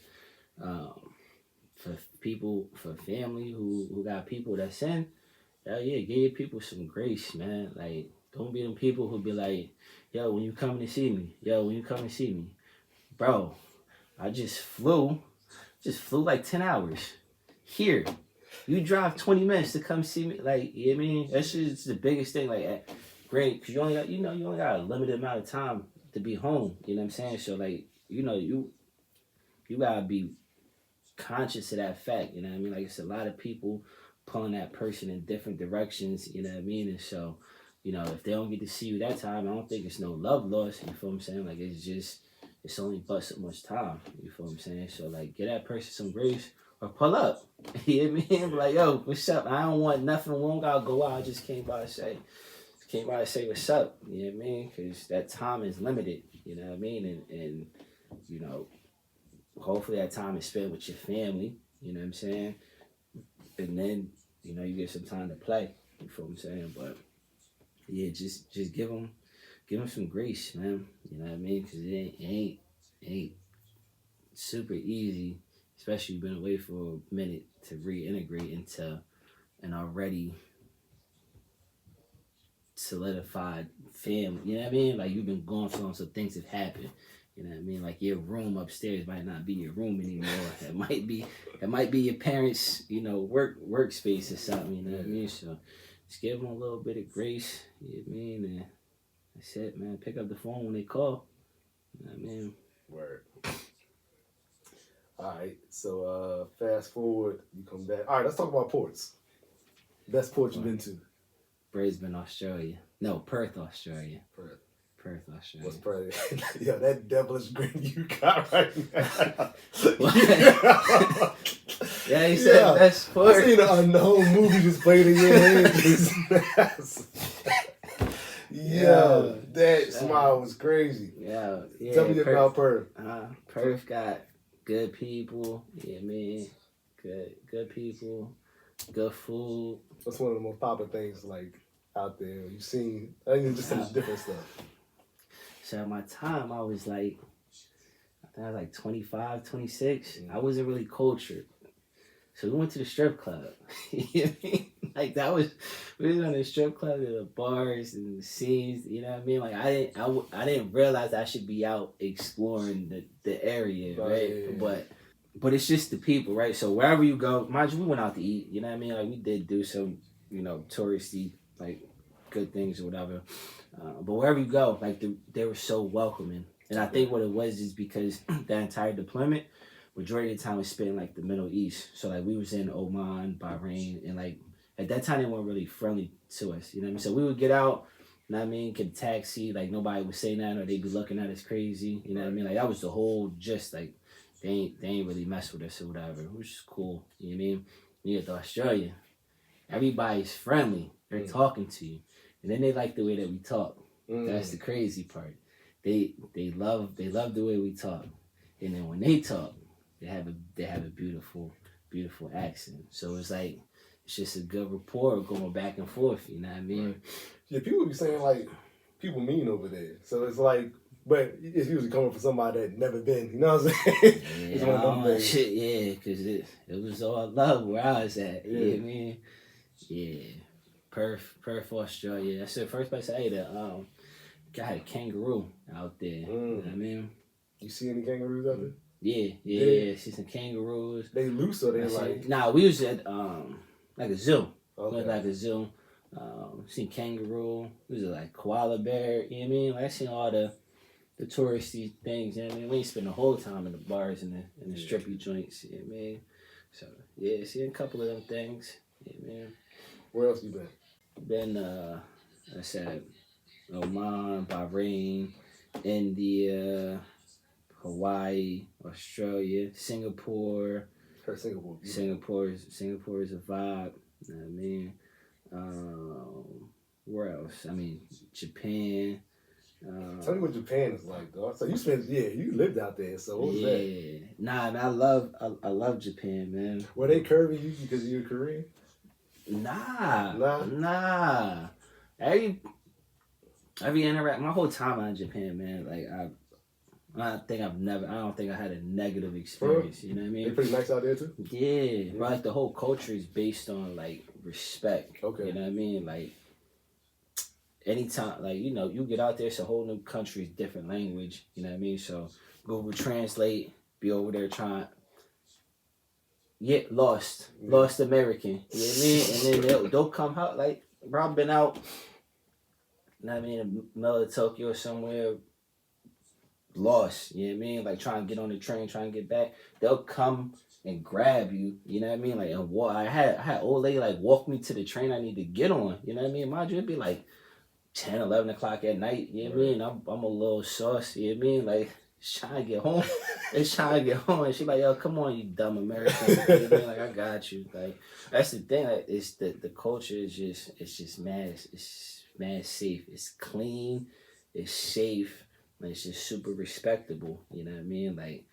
For family who got people that's in, hell yeah, give your people some grace, man. Like, don't be them people who be like, yo, when you coming to see me? Bro, I just flew like 10 hours. Here, you drive 20 minutes to come see me. Like, you know what I mean? That's just the biggest thing. Like, great, because you only got a limited amount of time to be home. You know what I'm saying? So, like, you gotta be conscious of that fact. You know what I mean? Like, it's a lot of people pulling that person in different directions. You know what I mean? And so, if they don't get to see you that time, I don't think it's no love lost. You feel what I'm saying? Like, it's only but so much time. You feel what I'm saying? So, like, get that person some grace or pull up. You know what I mean? Like, yo, what's up? I don't want nothing wrong. I'll go out. I just came by to say what's up. You know what I mean? Because that time is limited. You know what I mean? And hopefully that time is spent with your family. You know what I'm saying? And then, you get some time to play. You feel what I'm saying? But yeah, just give them some grace, man. You know what I mean? Because it ain't super easy, especially been away for a minute, to reintegrate into an already solidified family. You know what I mean? Like, you've been gone so long, so things have happened. You know what I mean? Like, your room upstairs might not be your room anymore. It might be your parents', workspace or something. You know what I mean? So just give them a little bit of grace. You know what I mean? And that's it, man. Pick up the phone when they call. You know what I mean? Word. All right. So fast forward, you come back. All right. Let's talk about ports. Best port you've been to? Brisbane, Australia. No, Perth, Australia. Perth, Australia. What's Perth? Yo, that devilish grin you got right now. Yeah, he said that's Perth. I seen an unknown movie just played in your head. Yo, that smile was crazy. Yeah. Tell me about Perth. Perth got good people. Yeah, man. Good people. Good food. What's one of the most popular things like out there? You seen? I think just some different stuff. So at my time, I was like, I think I was like 25, 26. I wasn't really cultured. So we went to the strip club. You know what I mean? Like that was, we was on the strip club, the bars and the scenes. You know what I mean? Like I didn't realize I should be out exploring the area, right? Yeah. But it's just the people, right? So wherever you go, mind you, we went out to eat. You know what I mean? Like we did do some, touristy like good things or whatever. But wherever you go, like they were so welcoming. And I think what it was is because that entire deployment, majority of the time was spent in like the Middle East. So like we was in Oman, Bahrain, and like at that time they weren't really friendly to us. You know what I mean? So we would get out, you know what I mean, get a taxi, like nobody would say nothing or they'd be looking at us crazy. You know what I mean? Like that was the whole gist, like they ain't really mess with us or whatever, which is cool. You know what I mean? You get to Australia, everybody's friendly. They're talking to you. And then they like the way that we talk. That's the crazy part. They love the way we talk. And then when they talk, they have a beautiful accent. So it's like it's just a good rapport going back and forth, you know what I mean? Right. Yeah, people be saying like people mean over there. So it's like, but it's usually coming from somebody that never been, you know what I'm saying? Yeah, it's one of them things. Shit, yeah, because it was all love where I was at. Yeah. You know what I mean? Yeah. Perth, Australia. That's the first place I ate at. Got a kangaroo out there. You know what I mean? You see any kangaroos out there? Yeah. See some kangaroos. They loose or they like? Nah, we was at like a zoo. Okay. We was like a zoo. Seen kangaroo. We was at like koala bear. You know what I mean? Like I seen all the touristy things. You know what I mean? We ain't spend the whole time in the bars and the strippy joints. You know what I mean? So yeah, seen a couple of them things. Yeah, man. Where else you been? Been I said Oman, Bahrain, India, Hawaii, Australia, Singapore. Heard Singapore. Singapore is a vibe. You know what I mean? Where else? I mean, Japan. Tell me what Japan is like, dog. So you lived out there. So what was that? Nah, man, I love Japan, man. Were they curving you because you're Korean? Nah. Every interact, my whole time in Japan, man, like I don't think I had a negative experience. You know what I mean? They pretty nice out there too? Yeah. But like the whole culture is based on like respect. Okay. You know what I mean? Like anytime, like, you get out there, it's a whole new country, different language. You know what I mean? So Google Translate, be over there trying. Get lost American. You know what I mean? And then they'll come out like, bro, I've been out, you know what I mean, in the middle of Tokyo somewhere, lost, you know what I mean? Like trying to get on the train, trying to get back. They'll come and grab you, you know what I mean? Like, and I had old lady like walk me to the train I need to get on, you know what I mean? Mind you, it'd be like 10, 11 o'clock at night, you know what I mean? I'm a little saucy, you know what I mean? Like, trying to get home. It's trying to get home. And she like, yo, come on, you dumb American. You know what I mean? Like, I got you. Like, that's the thing. Like, it's the culture is just mad. It's mad safe. It's clean. It's safe. And it's just super respectable. You know what I mean? Like,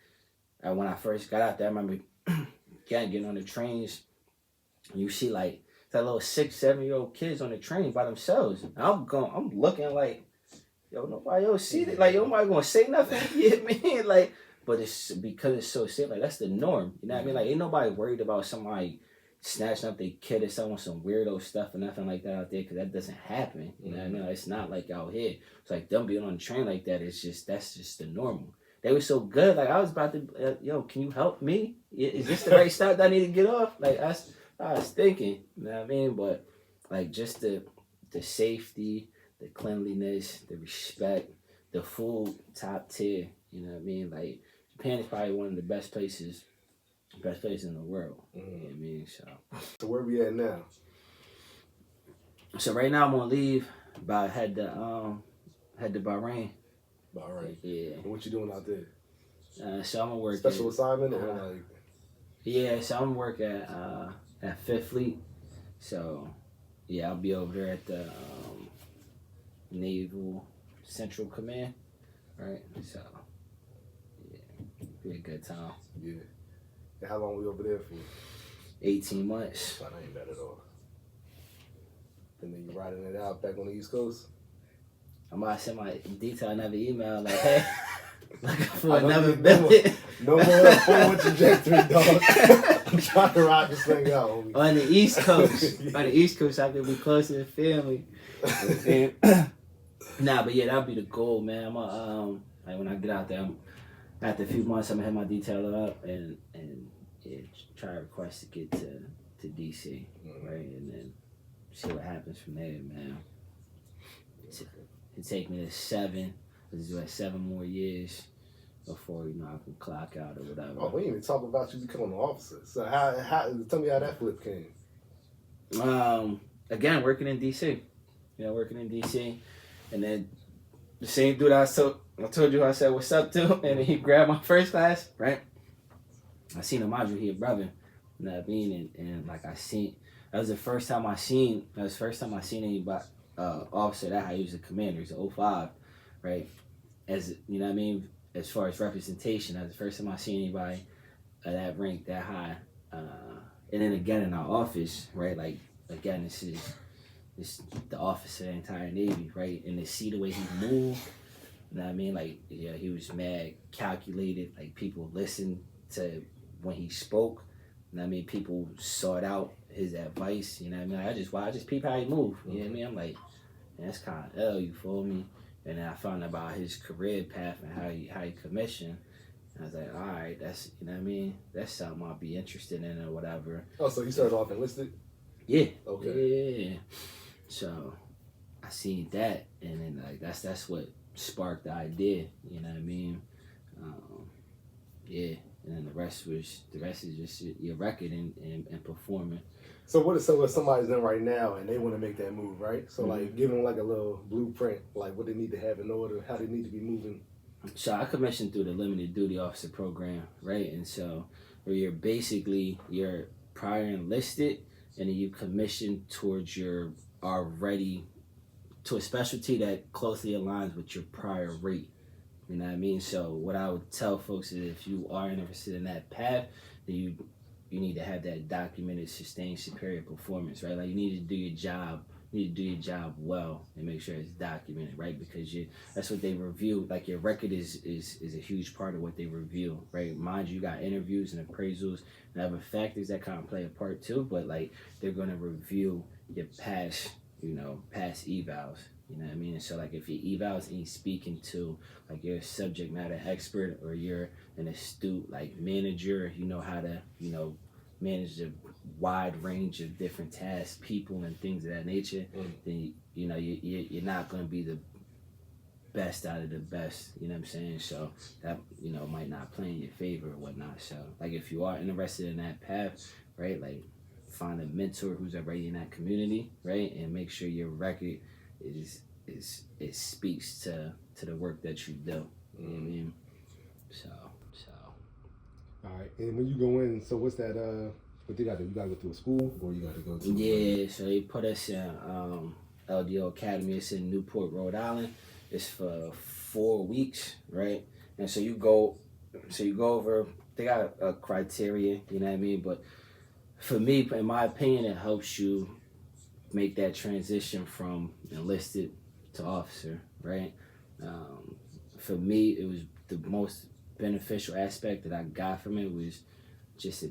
when I first got out there, I remember getting on the trains. And you see like that little 6, 7-year-old kids on the train by themselves. And I'm looking like, yo, nobody else see it. Like, yo, nobody gonna say nothing. You know what I mean? Like, but it's because it's so safe. Like, that's the norm. You know what I mean? Like, ain't nobody worried about somebody snatching up their kid or someone some weirdo stuff or nothing like that out there, because that doesn't happen. You know what I mean? Like, it's not like out here. It's like them being on the train like that. That's just the normal. They were so good. Like, I was about to, yo, can you help me? Is this the right stop that I need to get off? Like, I was thinking. You know what I mean? But like, just the safety, the cleanliness, the respect, the food, top tier. You know what I mean? Like, Japan is probably one of the best places in the world. You know what I mean? So where we at now? So right now I'm gonna leave, but I had head to Bahrain. Bahrain. Yeah. And what you doing out there? So I'm gonna work special assignment or like. Yeah, so I'm gonna work at Fifth Fleet. So yeah, I'll be over there at the Naval Central Command. Right. So yeah, be a good time. Yeah. And how long we over there for? 18 months. That ain't bad at all. And then you riding it out back on the East Coast? I'm about to send my detail another email like, hey, looking for another billet. No more forward trajectory, dog. I'm trying to ride this thing out, homie. On the East Coast. On the East Coast, I can be close to the family. Nah, but yeah, that'll be the goal, man. I'm like when I get out there, after a few months, I'm gonna have my detail up and yeah, try to request to get to DC, right, and then see what happens from there, man. It take me to 7. Let's do like 7 more years before I can clock out or whatever. Oh, we didn't even talk about you becoming an officer. So how tell me how that flip came. Again, working in DC. Working in DC, and then the same dude I told you I said what's up to, and then he grabbed my first class, right? I seen a module here, brother. You know what I mean? And like that was the first time I seen anybody officer that how he was a commander. He's a 05, right? As you know what I mean, as far as representation, that was the first time I seen anybody that rank that high. And then again in our office, right? Like again, this is the officer of the entire Navy, right? And to see the way he moved, you know what I mean? Like, yeah, he was mad, calculated. Like, people listened to when he spoke. You know what I mean? People sought out his advice. You know what I mean? I just peep how he moved. You know what I mean? I'm like, man, that's kind of L, you feel me? And then I found out about his career path and how he commissioned. And I was like, all right, that's, you know what I mean? That's something I'll be interested in or whatever. Oh, so you started off enlisted? Yeah. Okay. Yeah. So I seen that, and then like that's what sparked the idea. You know what I mean? Yeah. And then the rest is just your record and performing. So what if somebody's done right now and they want to make that move, right? So like give them like a little blueprint, like what they need to have in order, how they need to be moving. So I commissioned through the limited duty officer program, right? And so where you're prior enlisted, and then you commission towards your already to a specialty that closely aligns with your prior rate. You know what I mean? So what I would tell folks is if you are interested in that path, then you need to have that documented, sustained, superior performance, right? Like you need to do your job. You need to do your job well and make sure it's documented, right? Because that's what they review. Like your record is a huge part of what they review, right? Mind you, got interviews and appraisals and other factors that kind of play a part too, but like they're gonna review your past evals. You know what I mean? And so like if your evals ain't speaking to like you're a subject matter expert or you're an astute like manager, you know how to, manage a wide range of different tasks, people and things of that nature, then you're not gonna be the best out of the best, you know what I'm saying? So that, might not play in your favor or whatnot. So like if you are interested in that path, right, like find a mentor who's already in that community, right? And make sure your record it speaks to the work that you do. You know what I mean? So all right. And when you go in, so what's that what they gotta do? You gotta go to a school or you gotta go to Yeah, so they put us in LDO Academy. It's in Newport, Rhode Island. It's for 4 weeks, right? And so you go over, they got a criteria, you know what I mean? But for me, in my opinion, it helps you make that transition from enlisted to officer, right? For me, it was the most beneficial aspect that I got from it was just a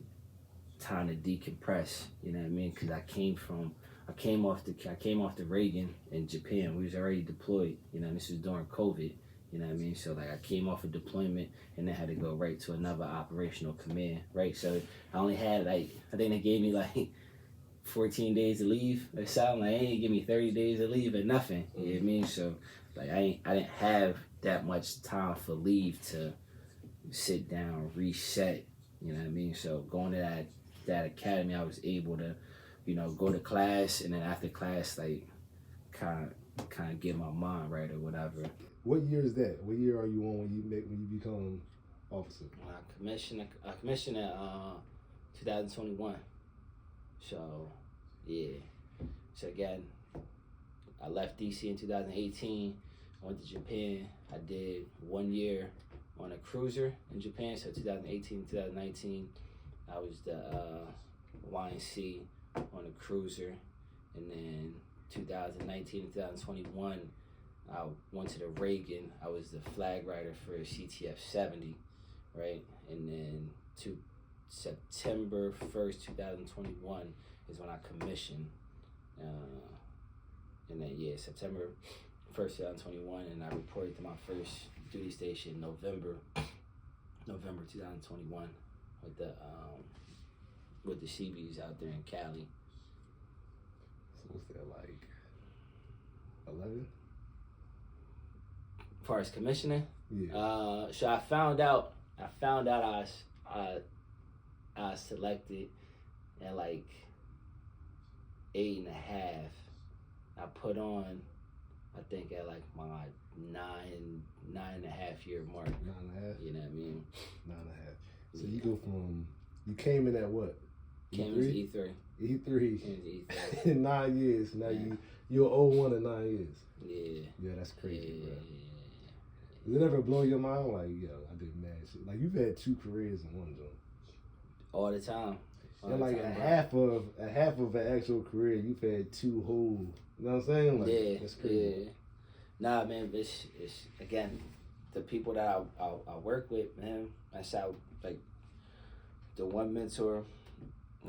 time to decompress, you know what I mean? Because I came off the Reagan in Japan. We was already deployed, this was during COVID, you know what I mean? So like I came off a deployment and then had to go right to another operational command, right? So I only had I think they gave me like 14 days of leave or something. Like they ain't give me 30 days of leave or nothing, you know what I mean? So like I didn't have that much time for leave to sit down, reset, you know what I mean? So going to that academy, I was able to, go to class, and then after class, like kind of kind of get my mind right or whatever. What year is that? What year are you on when you become officer? When I commissioned at 2021. So yeah. So again, I left DC in 2018. I went to Japan. I did 1 year on a cruiser in Japan. So 2018, 2019, I was the YNC on a cruiser, and then 2019 and 2021, I went to the Reagan. I was the flag rider for CTF 70, right? And then to September 1st, 2021 is when I commissioned. And then September 1st, 2021, and I reported to my first duty station November 2021 with the CBs out there in Cali. So what's that, like 11? As far as commissioning, yeah. So I found out I was selected at like 8.5. I put on, I think at like my 9.5 year mark. 9.5. You know what I mean? 9.5. So you go from, you came in at what? Came into E3. E3. In 9 years. Now you're 01 in 9 years. Yeah. Yeah, that's crazy, bro. Does it ever blow your mind? Like, yo, I did mad shit. Like, you've had 2 careers in one joint. All the time. And like half of an actual career, you've had 2 whole. You know what I'm saying? Like, yeah, that's crazy. Yeah. Nah, man, it's again, the people that I work with, man. That's how, like, the one mentor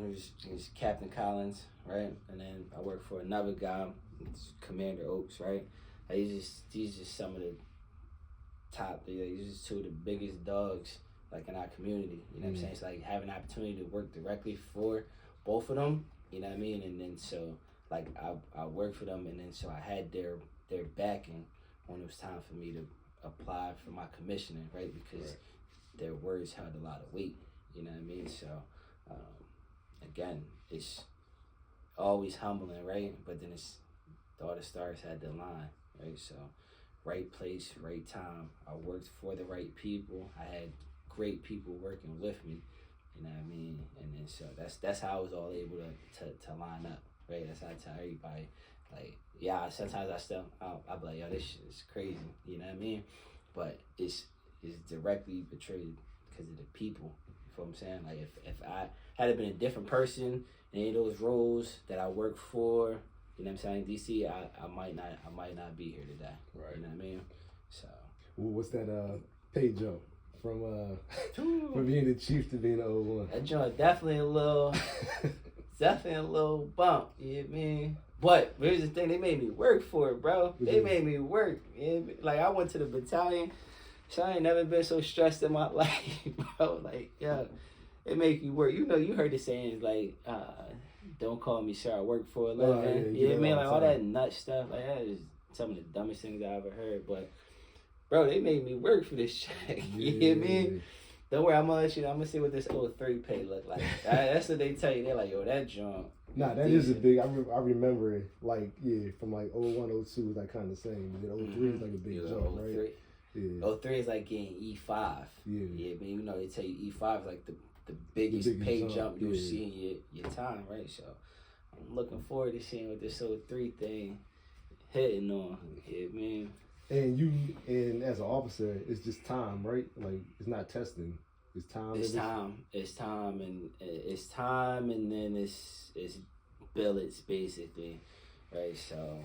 is Captain Collins, right? And then I work for another guy, it's Commander Oaks, right? Like, he's just some of the top. He's just 2 of the biggest dogs, like, in our community. You know what I'm saying? It's like having an opportunity to work directly for both of them. You know what I mean? And then so, like, I worked for them, and then so I had their backing when it was time for me to apply for my commissioning, right? Because their words held a lot of weight. You know what I mean? So, again, it's always humbling, right? But then all the stars had to align, right? So, right place, right time. I worked for the right people. I had great people working with me. You know what I mean? And then so that's how I was all able to line up, right? That's how I tell everybody, like, yeah, sometimes I'll be like, yo, this shit is crazy. You know what I mean? But it's directly betrayed because of the people. You know what I'm saying? Like, if I had been a different person in any of those roles that I worked for, you know what I'm saying, DC, I might not be here today. Right. You know what I mean? So. Well, what's that pay jump from being the chief to being the 01? That joint definitely a little bump. You know what I mean? But here's the thing, they made me work for it, bro. They made me work. You know what I mean? Like, I went to the battalion. So I ain't never been so stressed in my life, bro. Like, yeah, it make you work. You know, you heard the sayings like, don't call me sir, I work for a living. You know what I mean? Like, all that nut stuff. Like, that is some of the dumbest things I ever heard. But, bro, they made me work for this check. You know what I mean? Don't worry, I'm gonna see what this 03 pay look like. That's what they tell you. They're like, yo, that junk. Nah, that is a big. I remember it, like, from like 01, 02 was like kind of the same. And then 03 is like a big jump, right? Yeah. 03 is like getting E5. Yeah. Yeah, but you know, they tell you E5 is like the biggest pay jump you'll see in your time, right? So I'm looking forward to seeing what this 03 thing hitting on. Yeah, man. And as an officer, it's just time, right? Like, it's not testing. It's time. It's time, and then it's billets basically, right? So,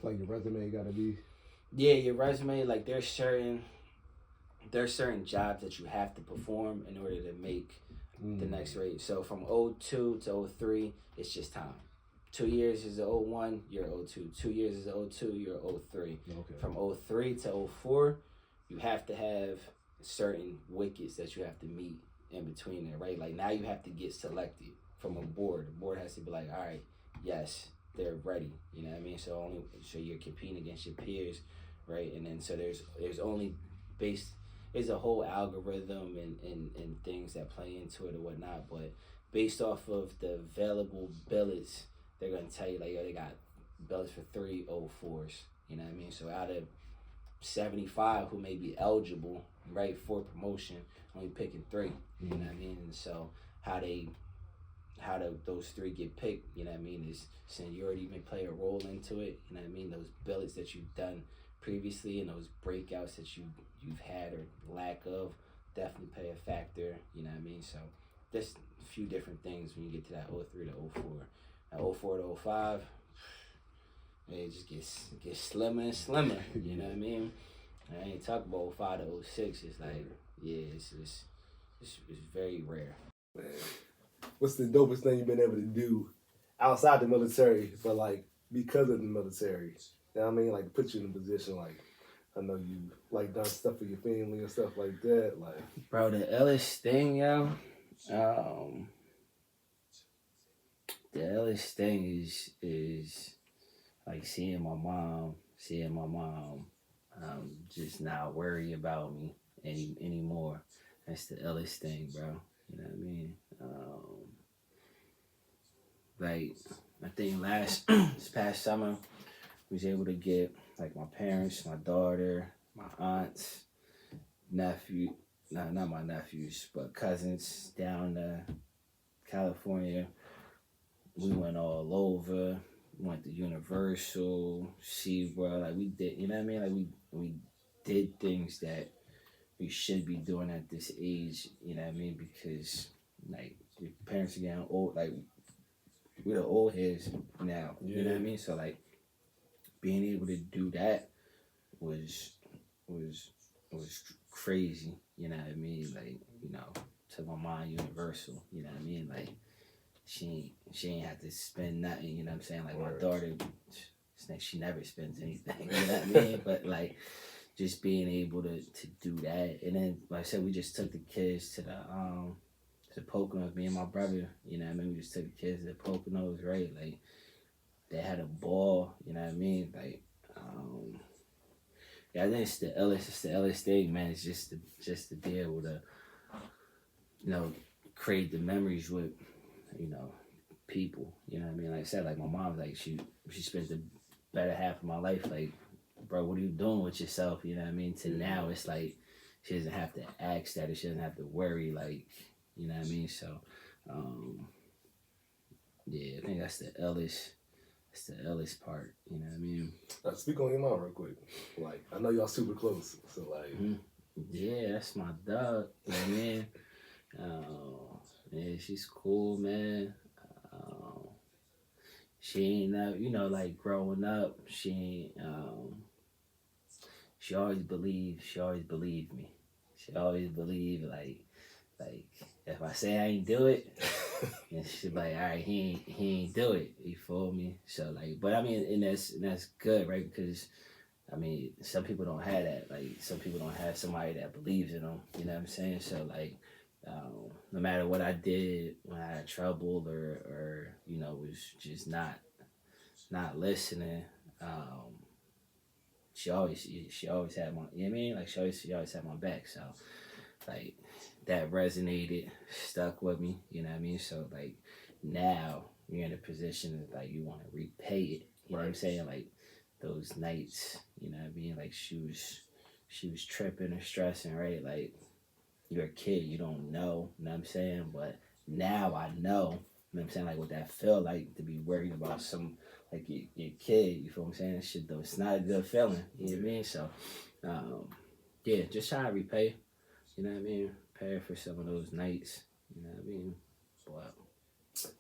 like, your resume got to be. Yeah, your resume. Like, there's certain jobs that you have to perform in order to make the next rate. So from 02 to 03, it's just time. 2 years is 01, you're 02. 2 years is 02, you're 03. Okay. From 03 to 04, you have to have certain wickets that you have to meet in between there, right? Like, now you have to get selected from a board. The board has to be like, all right, yes, they're ready. You know what I mean? So you're competing against your peers, right? And then so there's a whole algorithm and things that play into it or whatnot, but based off of the available billets, they're gonna tell you, like, yo, they got billets for 3 04s. You know what I mean? So out of 75 who may be eligible, right, for promotion, only picking 3. You know what I mean? And so how those 3 get picked, you know what I mean, is seniority may play a role into it. You know what I mean? Those billets that you've done previously and those breakouts that you've had or lack of definitely play a factor. You know what I mean? So there's a few different things when you get to that 03 to 04. That 04 to 05, it just gets slimmer and slimmer. You know what I mean? I ain't talking about 05 to 06. It's like, yeah, it's very rare. Man, what's the dopest thing you've been able to do outside the military, but like because of the military? You know what I mean? Like put you in a position like, I know you like done stuff for your family and stuff like that. Like, bro, the illest thing, yo. The illest thing is like seeing my mom just not worry about me anymore. That's the illest thing, bro. You know what I mean? Like I think this past summer we was able to get like my parents, my daughter, my aunts, nephew, not my nephews, but cousins down to California. We went all over. We went to Universal, SeaWorld. Like we did, you know what I mean? Like we did things that we should be doing at this age. You know what I mean? Because like your parents are getting old. Like we're the old heads now. Yeah. You know what I mean? So like being able to do that was crazy. You know what I mean? Like, you know, took my mom Universal. You know what I mean? Like she ain't have to spend nothing. You know what I'm saying? Like my daughter, she never spends anything. You know what I mean? But like just being able to do that, and then like I said, we just took the kids to the Poconos. Me and my brother. You know what I mean? We just took the kids to the Poconos, right? Like they had a ball. You know what I mean? Like yeah, I think it's the illest thing, man. It's just to be able to, you know, create the memories with, you know, people. You know what I mean? Like I said, like my mom, like she spent the better half of my life, like, bro, what are you doing with yourself? You know what I mean? To now, it's like she doesn't have to ask that, or she doesn't have to worry, like, you know what I mean? So, yeah, I think that's the illest. It's the illest part, you know what I mean? Speak on your mom real quick. Like, I know y'all super close, so like... Yeah, that's my dog, you know what I mean? Yeah, she's cool, man. She ain't never, you know, like growing up, she always believed me. She always believed, like if I say I ain't do it, and she's like, all right, he ain't do it. You feel me? So like, but I mean, and that's good, right? Because I mean, some people don't have that. Like, some people don't have somebody that believes in them. You know what I'm saying? So like, no matter what I did when I had trouble or you know was just not listening, she always had my, you know what I mean? Like she always had my back. So like that resonated, stuck with me. You know what I mean? So like now you're in a position that like you want to repay it. You know what I'm saying? Like those nights, you know what I mean? Like she was tripping or stressing, right? Like you're a kid, you don't know, you know what I'm saying? But now I know, you know what I'm saying? Like what that feel like to be worried about some, like your kid, you feel what I'm saying? That shit though, it's not a good feeling, you know what I mean? So, yeah, just trying to repay, you know what I mean? Pay for some of those nights, you know what I mean? But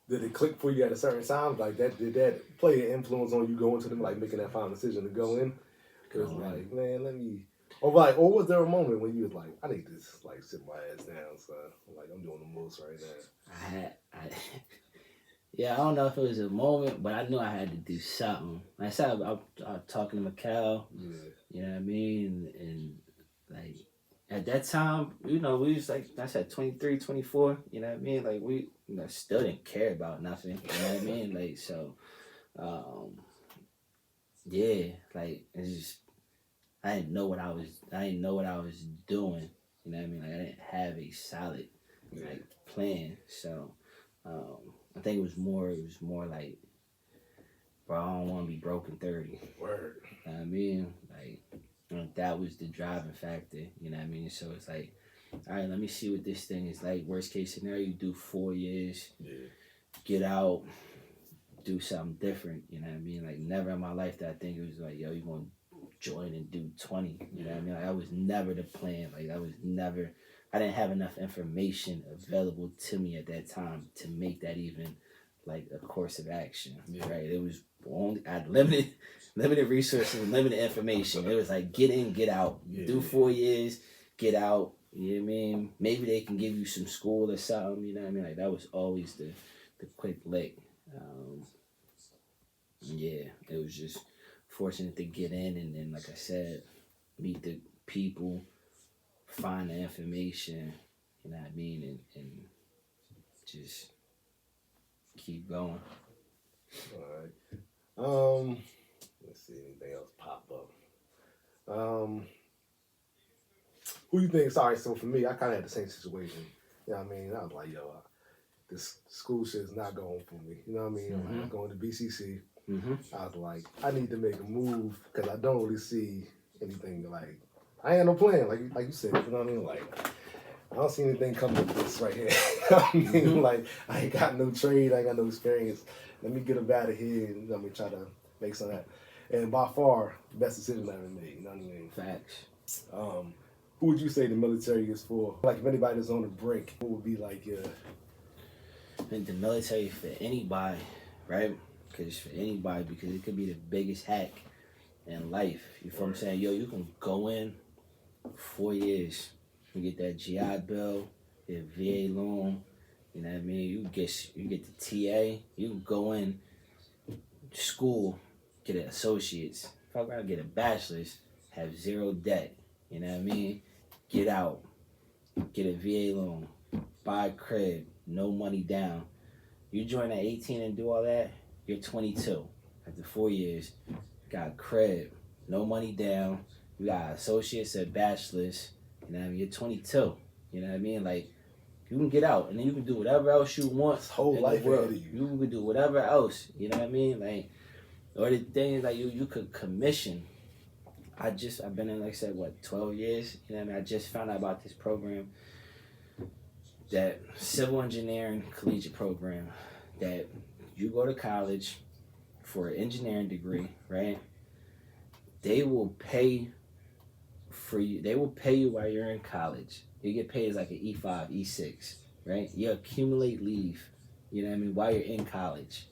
did it click for you at a certain time? Like that, did that play an influence on you going to them, like making that final decision to go in? Because like, man, let me, or was there a moment when you was like, I need to just like sit my ass down, so like I'm doing the most right now. Yeah, I don't know if it was a moment, but I knew I had to do something. Like I said, I was talking to Mikhail, you know what I mean? And like, at that time, you know, we was like, I said 23, 24, you know what I mean? Like, we still didn't care about nothing, you know what I mean? Like, so, yeah, like, it's just, I didn't know what I was doing, you know what I mean? Like, I didn't have a solid, like, plan, so, I think it was more like bro, I don't want to be broken 30. Word. You know what I mean? Like, that was the driving factor. You know what I mean? So it's like, all right, let me see what this thing is like. Worst case scenario, you do 4 years, get out, do something different. You know what I mean? Like, never in my life that I think it was like, yo, you going to join and do 20. You know what I mean? Like, that was never the plan. Like, that was never, I didn't have enough information available to me at that time to make that even like a course of action. Right? It was only, I had limited resources and limited information. It was like, get in, get out. Do 4 years, get out. You know what I mean? Maybe they can give you some school or something. You know what I mean? Like, that was always the quick lick. It was just fortunate to get in, and then, like I said, meet the people, find the information, you know what I mean, and just keep going. All right. Let's see anything else pop up. Who you think? Sorry, so for me, I kind of had the same situation. You know what I mean? I was like, yo, this school shit is not going for me. You know what I mean? Mm-hmm. I'm going to BCC. Mm-hmm. I was like, I need to make a move because I don't really see anything like, I ain't no plan, like you said. You know what I mean? Like, I don't see anything coming with this right here. You know what I mean? Like, I ain't got no trade, I ain't got no experience. Let me get up out of here and let me try to make some of that. And by far, the best decision I ever made. You know what I mean? Facts. Who would you say the military is for? Like, if anybody's on a break, what would be like, I think the military for anybody, right? Because it could be the biggest hack in life. You feel what I'm saying? Yo, you can go in 4 years, you get that GI Bill, get a VA loan, you know what I mean? You get the TA, you can go in school, get an associate's, if I gotta get a bachelor's, have zero debt, you know what I mean? Get out, get a VA loan, buy a crib, no money down. You join at 18 and do all that, you're 22. After 4 years, got a crib, no money down, you got associates at bachelor's, you know what I mean? You're 22, you know what I mean? Like, you can get out, and then you can do whatever else you want. This whole life ahead of you. You can do whatever else, you know what I mean? Like, or the thing is, like, you could commission. I've been in, like I said, 12 years? You know what I mean? I just found out about this program, that civil engineering collegiate program, that you go to college for an engineering degree, right? They will pay for you. They will pay you while you're in college. You get paid as like an E5, E6, right? You accumulate leave, you know what I mean, while you're in college.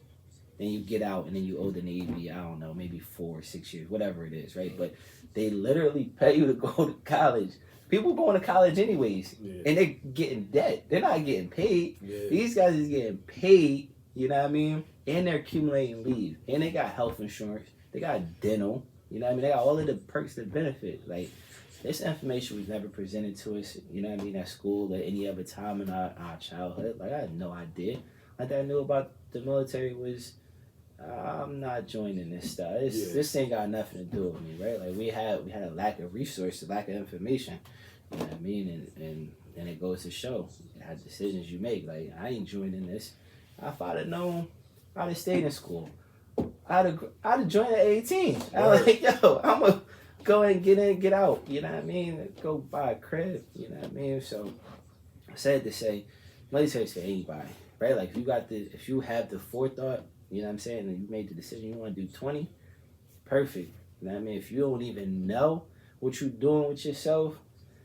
Then you get out and then you owe the Navy, I don't know, maybe 4 or 6 years, whatever it is, right? But they literally pay you to go to college. People going to college anyways, and they're getting debt. They're not getting paid. These guys is getting paid, you know what I mean? And they're accumulating leave. And they got health insurance. They got dental. You know what I mean? They got all of the perks that benefit. Like, this information was never presented to us, you know what I mean, at school or any other time in our childhood. Like, I had no idea. Like, that I knew about the military was, I'm not joining this stuff. This ain't got nothing to do with me, right? Like, we had a lack of resources, lack of information, you know what I mean? And it goes to show how decisions you make. Like, I ain't joining this. If I'd have known, I'd have stayed in school. I'd have joined at 18. I was like, yo, I'm going to go and get in, get out, you know what I mean? Go buy a crib, you know what I mean? So, I said to say, military's for anybody, right? Like, if you have the forethought, you know what I'm saying, and you made the decision you want to do 20, perfect. You know what I mean? If you don't even know what you're doing with yourself,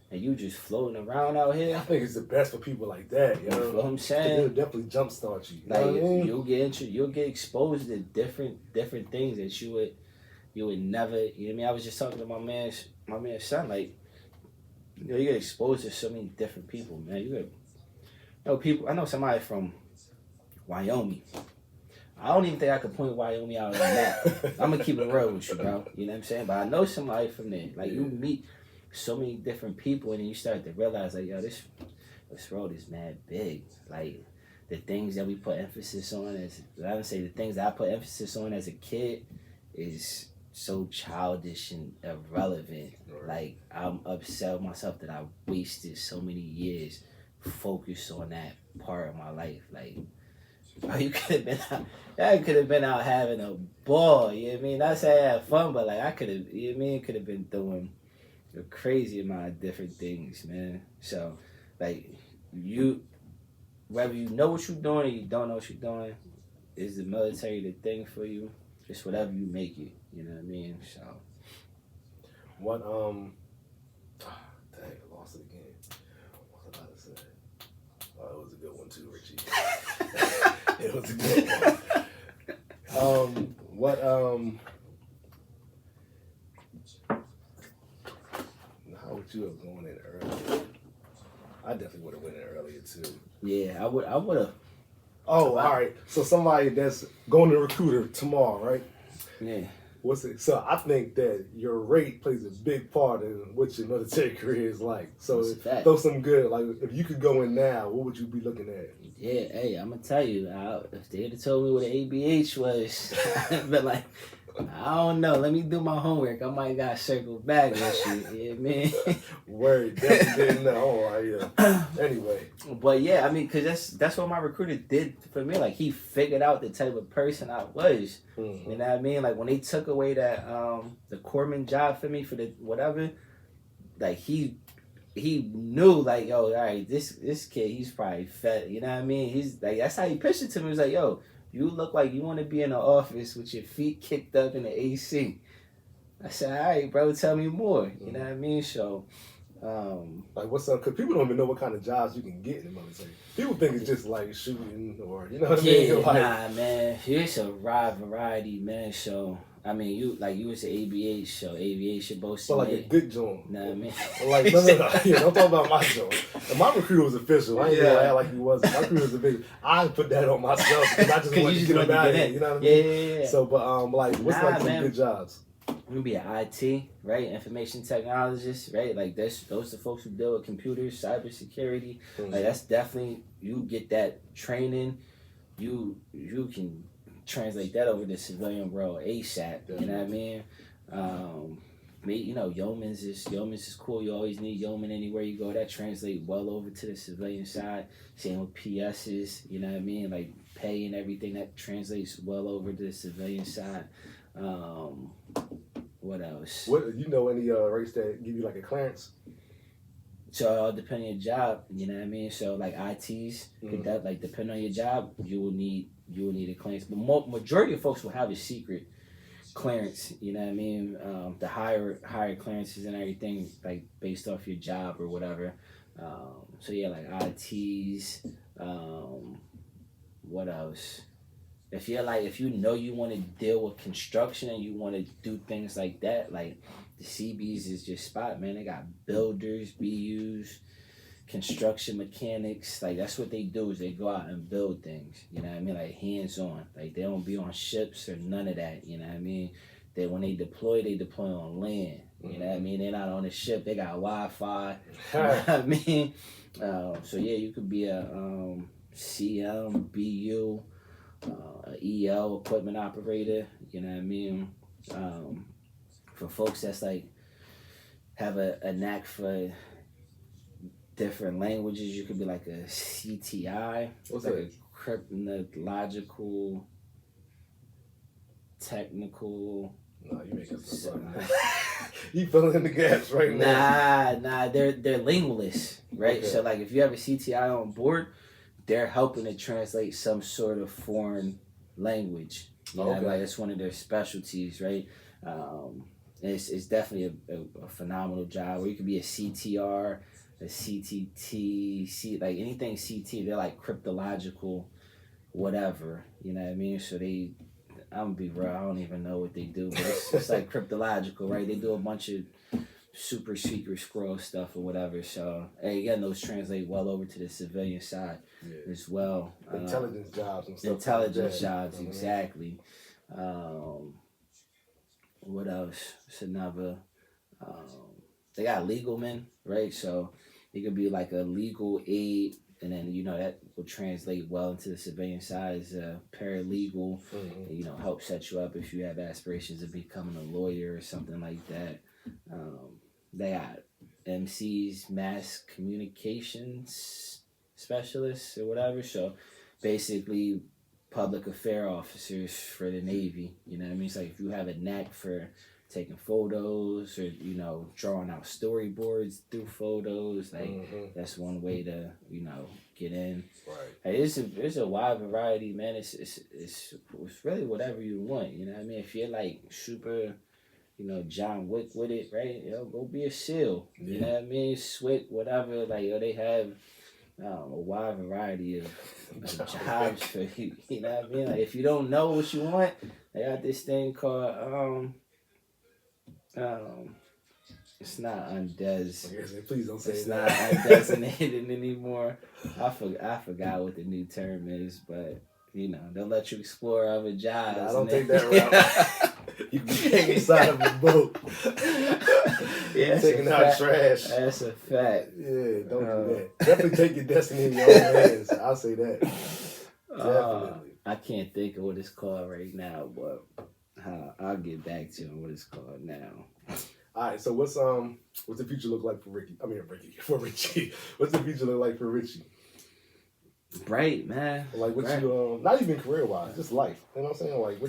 and you just floating around out here, I think it's the best for people like that. You know what I'm saying? It'll definitely jumpstart you. Like, know what I mean? You'll get exposed to different things that you would never. You know what I mean? I was just talking to my man's son. Like, you know, you get exposed to so many different people, man. You know people. I know somebody from Wyoming. I don't even think I could point Wyoming out on that. I'm gonna keep it real with you, bro. You know what I'm saying? But I know somebody from there. Like, you meet so many different people, and then you start to realize, like, yo, this road is mad big. Like, the things that we put emphasis on the things that I put emphasis on as a kid is so childish and irrelevant. Right. Like, I'm upset with myself that I wasted so many years focused on that part of my life. Like, Oh, you could have been out. I could have been out having a ball. You know what I mean? Not saying I had fun, but like I could have. You know what I mean? Could have been doing a crazy amount of different things, man. So, like you, whether you know what you're doing or you don't know what you're doing, is the military the thing for you? Just whatever you make it. You know what I mean? So, what dang, I lost it again. What was I about to say? Oh, it was a good one too, Richie. It was a good one. How would you have gone in earlier? I definitely would have went in earlier too. Yeah, I would have. Oh, all right. So somebody that's going to recruiter tomorrow, right? Yeah. What's it? So I think that your rate plays a big part in what your military career is like. So throw some good. Like if you could go in now, what would you be looking at? Yeah, hey, I'm gonna tell you. If they had told me what an ABH was, but like, I don't know. Let me do my homework. I might got circle back with you. Yeah, man. Word, definitely didn't know. All right, yeah. Anyway, but yeah, I mean, cause that's what my recruiter did for me. Like he figured out the type of person I was. Mm-hmm. You know what I mean? Like when they took away that the corpsman job for me for the whatever, like he knew like, yo, all right, this kid, he's probably fat. You know what I mean? He's like, that's how he pitched it to me. He was like, yo, you look like you want to be in the office with your feet kicked up in the AC. I said, all right, bro, tell me more. You know what I mean? So, like what's up? Because people don't even know what kind of jobs you can get in the military. People think it's just like shooting or, you know what I mean? Like, nah, man. It's a wide variety, man. So, I mean, you was an ABH, so aviation both. But like a good joint. Nah, I mean. Like, no. Yeah, don't talk about my joint. And my recruiter was official. I ain't gonna act like he wasn't. My recruiter was a big. I put that on myself because I just wanted to get him out of here. You know what I mean? Yeah. So, but like, what's like some good jobs? I'm gonna be an IT, right? Information technologist, right? Like those are the folks who deal with computers, cybersecurity. Mm-hmm. Like that's definitely, you get that training, you can translate that over to civilian world ASAP. Definitely. You know what I mean? You know, yeomans is cool. You always need yeoman anywhere you go. That translate well over to the civilian side. Same with PSs. You know what I mean? Like pay and everything that translates well over to the civilian side. What else? What you know any race that give you like a clearance? So it all depends on your job, you know what I mean? So like ITs, that like depending on your job, you will need a clearance. But majority of folks will have a secret clearance, you know what I mean? The higher clearances and everything, like based off your job or whatever. So yeah, like ITs, what else? If you know you want to deal with construction and you want to do things like that, like the CBs is your spot, man. They got builders, BUs, construction mechanics. Like that's what they do, is they go out and build things. You know what I mean? Like hands on. Like they don't be on ships or none of that. You know what I mean? When they deploy on land. You know what I mean? They're not on a ship. They got Wi-Fi. You know what I mean? So yeah, you could be a CM, BU. EL, equipment operator, you know what I mean? For folks that's like have a knack for different languages, you could be like a CTI. What's like that? A cryptological, technical. No, you making stuff up. You filling in the gaps right now. Nah, they're linguists, right? Okay. So like if you have a CTI on board, they're helping to translate some sort of foreign language. You know, like it's one of their specialties, right? It's definitely a phenomenal job. Or you could be a CTR, a CTT, like anything CT. They're like cryptological, whatever. You know what I mean? So I'm gonna be real. I don't even know what they do, but it's like cryptological, right? They do a bunch of super secret scroll stuff or whatever. So again, those translate well over to the civilian side as well. Intelligence jobs and stuff. Intelligence jobs, exactly. What else? It's another. They got legal men, right? So it could be like a legal aid, and then that will translate well into the civilian side as a paralegal. And, help set you up if you have aspirations of becoming a lawyer or something like that. They got MCs, mass communications specialists or whatever. So basically public affair officers for the Navy. You know what I mean? It's like if you have a knack for taking photos or, you know, drawing out storyboards through photos, like that's one way to, you know, get in. Right. Hey, it's a wide variety, man. It's really whatever you want. You know what I mean? If you're like super, you know, John Wick with it, right? Yo, go be a SEAL. Yeah. You know what I mean? SWIC, whatever. Like, yo, they have a wide variety of jobs for you. You know what I mean? Like, if you don't know what you want, they got this thing called it's not undes. Please don't say it's that. Not undesignated anymore. I forgot what the new term is, but you know, they'll let you explore other jobs. I don't take that route. You can be hanging inside of a boat. Yeah, taking out trash. That's a fact. Yeah, don't do that. Definitely take your destiny in your own hands. I'll say that. Definitely. I can't think of what it's called right now, but I'll get back to what it's called now. All right, so what's the future look like for Ricky? I mean, for Richie. What's the future look like for Richie? Bright, man. Like what you not even career wise, just life. You know what I'm saying? Like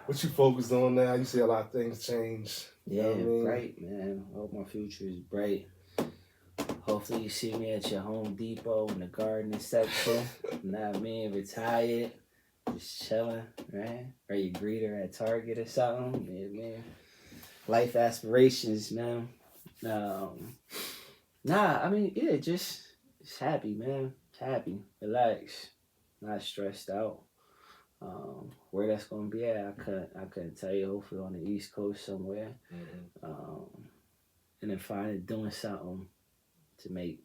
what you focused on now? You see a lot of things change. Yeah, you know what I mean? Bright, man. I hope my future is bright. Hopefully you see me at your Home Depot in the gardening section. You know what I mean? Retired, just chilling, right? Or you greet her at Target or something. Yeah, man. Life aspirations, man. Nah, I mean, yeah, just happy, man. Happy, relax, not stressed out. Where that's gonna be at, I couldn't tell you. Hopefully on the East Coast somewhere. And then doing something to make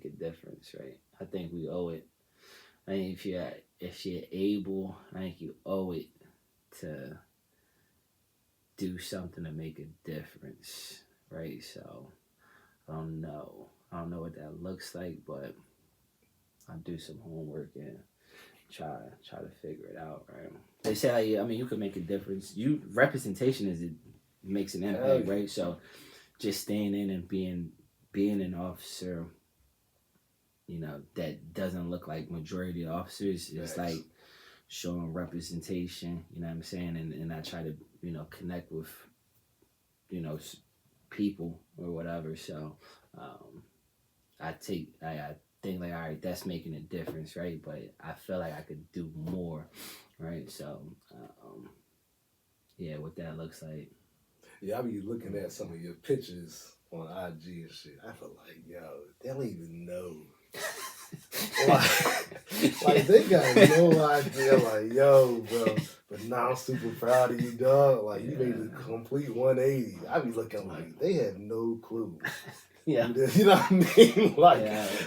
a difference, right? I think we owe it. I think if you're able, I think you owe it to do something to make a difference, right? So I don't know what that looks like, but I'll do some homework and try to figure it out, right? They say, like, I mean, you can make a difference. Representation makes an impact, right? So just staying in and being an officer, you know, that doesn't look like majority of officers is like showing representation, you know what I'm saying? And I try to, you know, connect with, you know, people or whatever. So I think like, all right, that's making a difference, right? But I feel like I could do more, right? So yeah, what that looks like. Yeah, I be looking at some of your pictures on IG and shit. I feel like, yo, they don't even know. like they got no idea. Like, yo, bro. But now I'm super proud of you, dog. Like, you made a complete 180. I be looking like they have no clue. Yeah. You know what I mean? Like,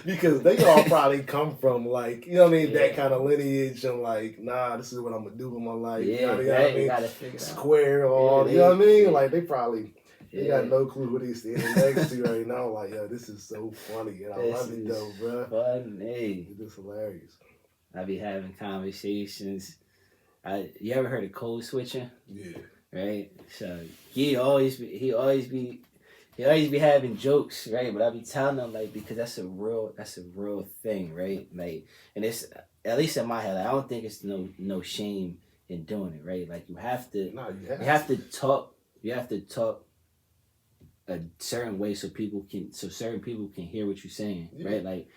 because they all probably come from, like, you know what I mean, that kind of lineage and, like, nah, this is what I'm going to do with my life. Yeah, you know what I mean? Gotta figure Square all, you know what I mean? Like, they probably, they got no clue who they standing next to right now. Like, yo, this is so funny. And I love it, though, bro. Funny. It's hilarious. I be having conversations. You ever heard of code switching? Yeah. Right? So, he always be having jokes, right? But I be telling them, like, because that's a real thing, right? Like, and it's, at least in my head, like, I don't think it's no shame in doing it, right? Like, you have to talk a certain way so certain people can hear what you're saying, right? Like,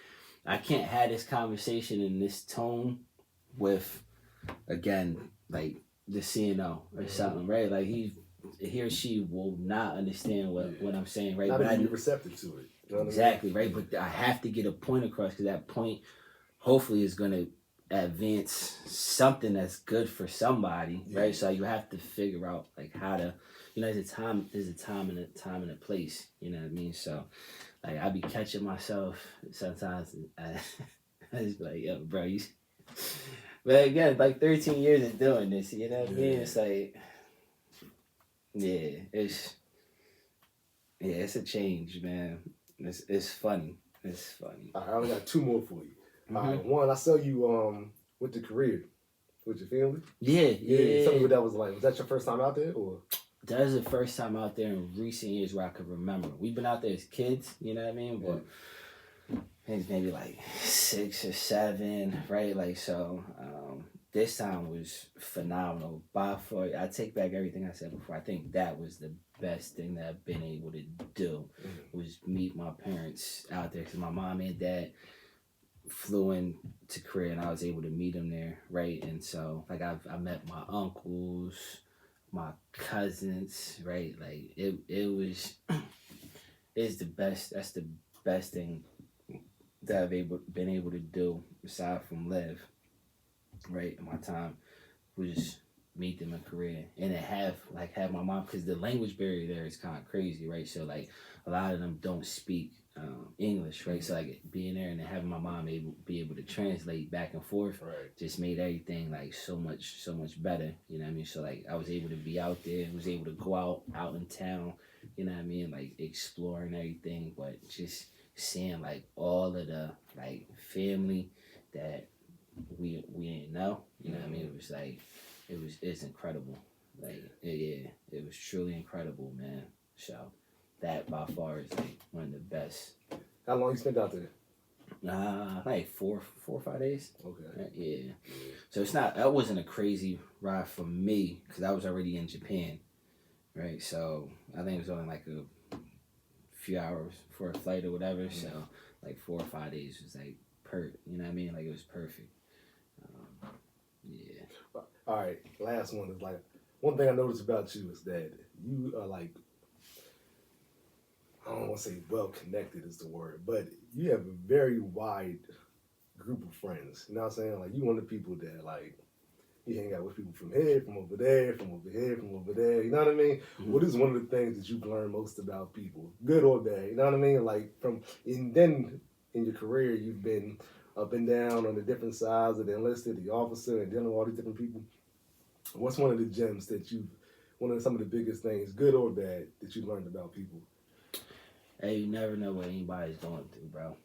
I can't have this conversation in this tone with, again, like the CNO or something, right? Like, he or she will not understand what I'm saying, right? Not even be receptive to it. You know exactly, right? But I have to get a point across because that point hopefully is going to advance something that's good for somebody, right? So you have to figure out, like, how to, you know, there's a time and a place, you know what I mean? So, like, I be catching myself sometimes. I just be like, yo, bro, you... But again, like 13 years of doing this, you know what I mean? It's like... Yeah, it's a change, man. It's funny. It's funny. All right, I only got two more for you. All right, one, I saw you with the career with your family. Yeah. Tell me what that was like. Was that your first time out there, or? That was the first time out there in recent years where I could remember. We've been out there as kids, you know what I mean? But maybe like 6 or 7, right? Like, so this time was phenomenal. By far, I take back everything I said before. I think that was the best thing that I've been able to do, was meet my parents out there, because my mom and dad flew in to Korea and I was able to meet them there, right? And so like I met my uncles, my cousins, right? Like it was it's the best. That's the best thing that I've been able to do aside from live, right? In my time was meet them in Korea and then have my mom, because the language barrier there is kind of crazy, right? So like a lot of them don't speak English, right? So like being there and then having my mom be able to translate back and forth, right, just made everything like so much better. You know what I mean? So like I was able to be out there, was able to go out in town. You know what I mean? Like exploring everything, but just seeing like all of the like family that we didn't know. You know what I mean? It was like it's incredible. Like yeah, it was truly incredible, man. So that by far is like one of the best. How long you spent out there? Like 4 or 5 days. Okay. Yeah. So that wasn't a crazy ride for me because I was already in Japan, right? So I think it was only like a few hours for a flight or whatever. So like 4 or 5 days was like you know what I mean? Like it was perfect. Yeah. All right. Last one is like, one thing I noticed about you is that you are like, I don't want to say well connected is the word, but you have a very wide group of friends. You know what I'm saying? Like you one of the people that like you hang out with people from here, from over there, from over here, from over there. You know what I mean? Mm-hmm. What is one of the things that you've learned most about people, good or bad? You know what I mean? Like and then in your career, you've been up and down on the different sides of the enlisted, the officer, and dealing with all these different people. What's one of the gems that some of the biggest things, good or bad, that you learned about people? Hey, you never know what anybody's going through, bro.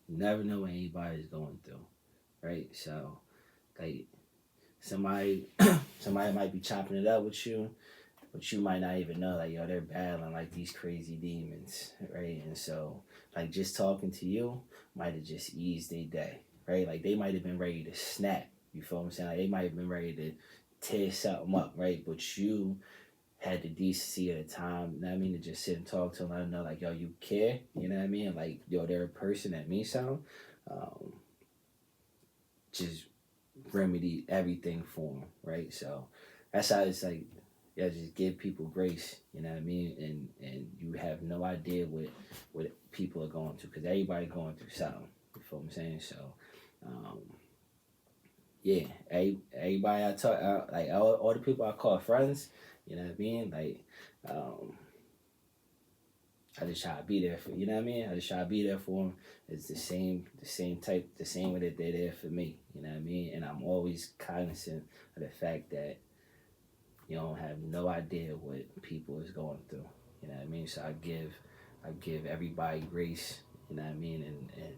You never know what anybody's going through, right? So, like, somebody might be chopping it up with you, but you might not even know, like, yo, they're battling, like, these crazy demons, right? And so, like, just talking to you might have just eased their day, right? Like, they might have been ready to snap, you feel what I'm saying? Like, they might have been ready to tear something up, right? But you had the decency at the time, you know what I mean, to just sit and talk to them, let them know, like, yo, you care, you know what I mean? Like, yo, they're a person that means something. Just remedy everything for them, right? So that's how it's like, yeah, just give people grace, you know what I mean? And you have no idea what people are going through, because everybody going through something, you feel what I'm saying? So, yeah, everybody I talk, like all the people I call friends, you know what I mean? Like, I just try to be there for, you know what I mean? I just try to be there for them. It's the same way that they're there for me, you know what I mean? And I'm always cognizant of the fact that you don't have no idea what people is going through, you know what I mean? So I give everybody grace, you know what I mean? And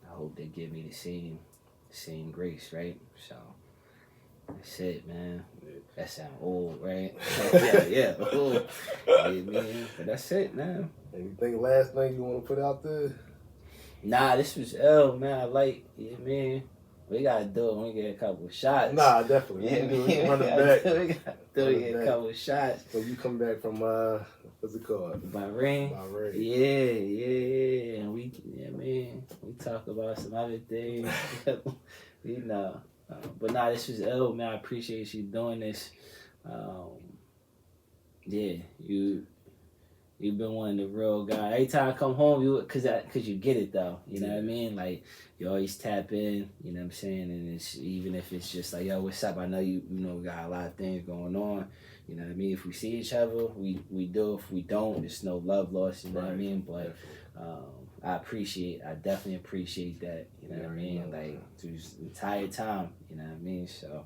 I hope they give me the same grace, right? So that's it, man. That sound old, right? yeah, old. Yeah, man. But that's it, man. Anything last thing you want to put out there? Nah, this was man. I like, yeah, man. We gotta do it when we get a couple of shots. Nah, definitely. Yeah, we run it back. We gotta do it, get a couple of shots. So you come back from what's it called? Bahrain. Yeah. And man. We talk about some other things. You know. But nah, this was ill, man. I appreciate you doing this. Yeah, you've been one of the real guys. Every time I come home, cause you get it though. You know what I mean? Like you always tap in. You know what I'm saying? And it's even if it's just like, yo, what's up? I know we got a lot of things going on. You know what I mean? If we see each other, we do. If we don't, there's no love lost. You know what I mean? But I definitely appreciate that, you know what I mean? Like, through the entire time, you know what I mean? So,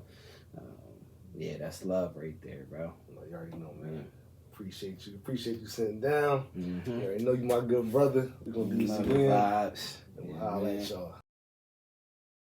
yeah, that's love right there, bro. You already know, man. Appreciate you sitting down. You already know you my good brother. We're going to do this again. Vibes. And we'll holler at y'all.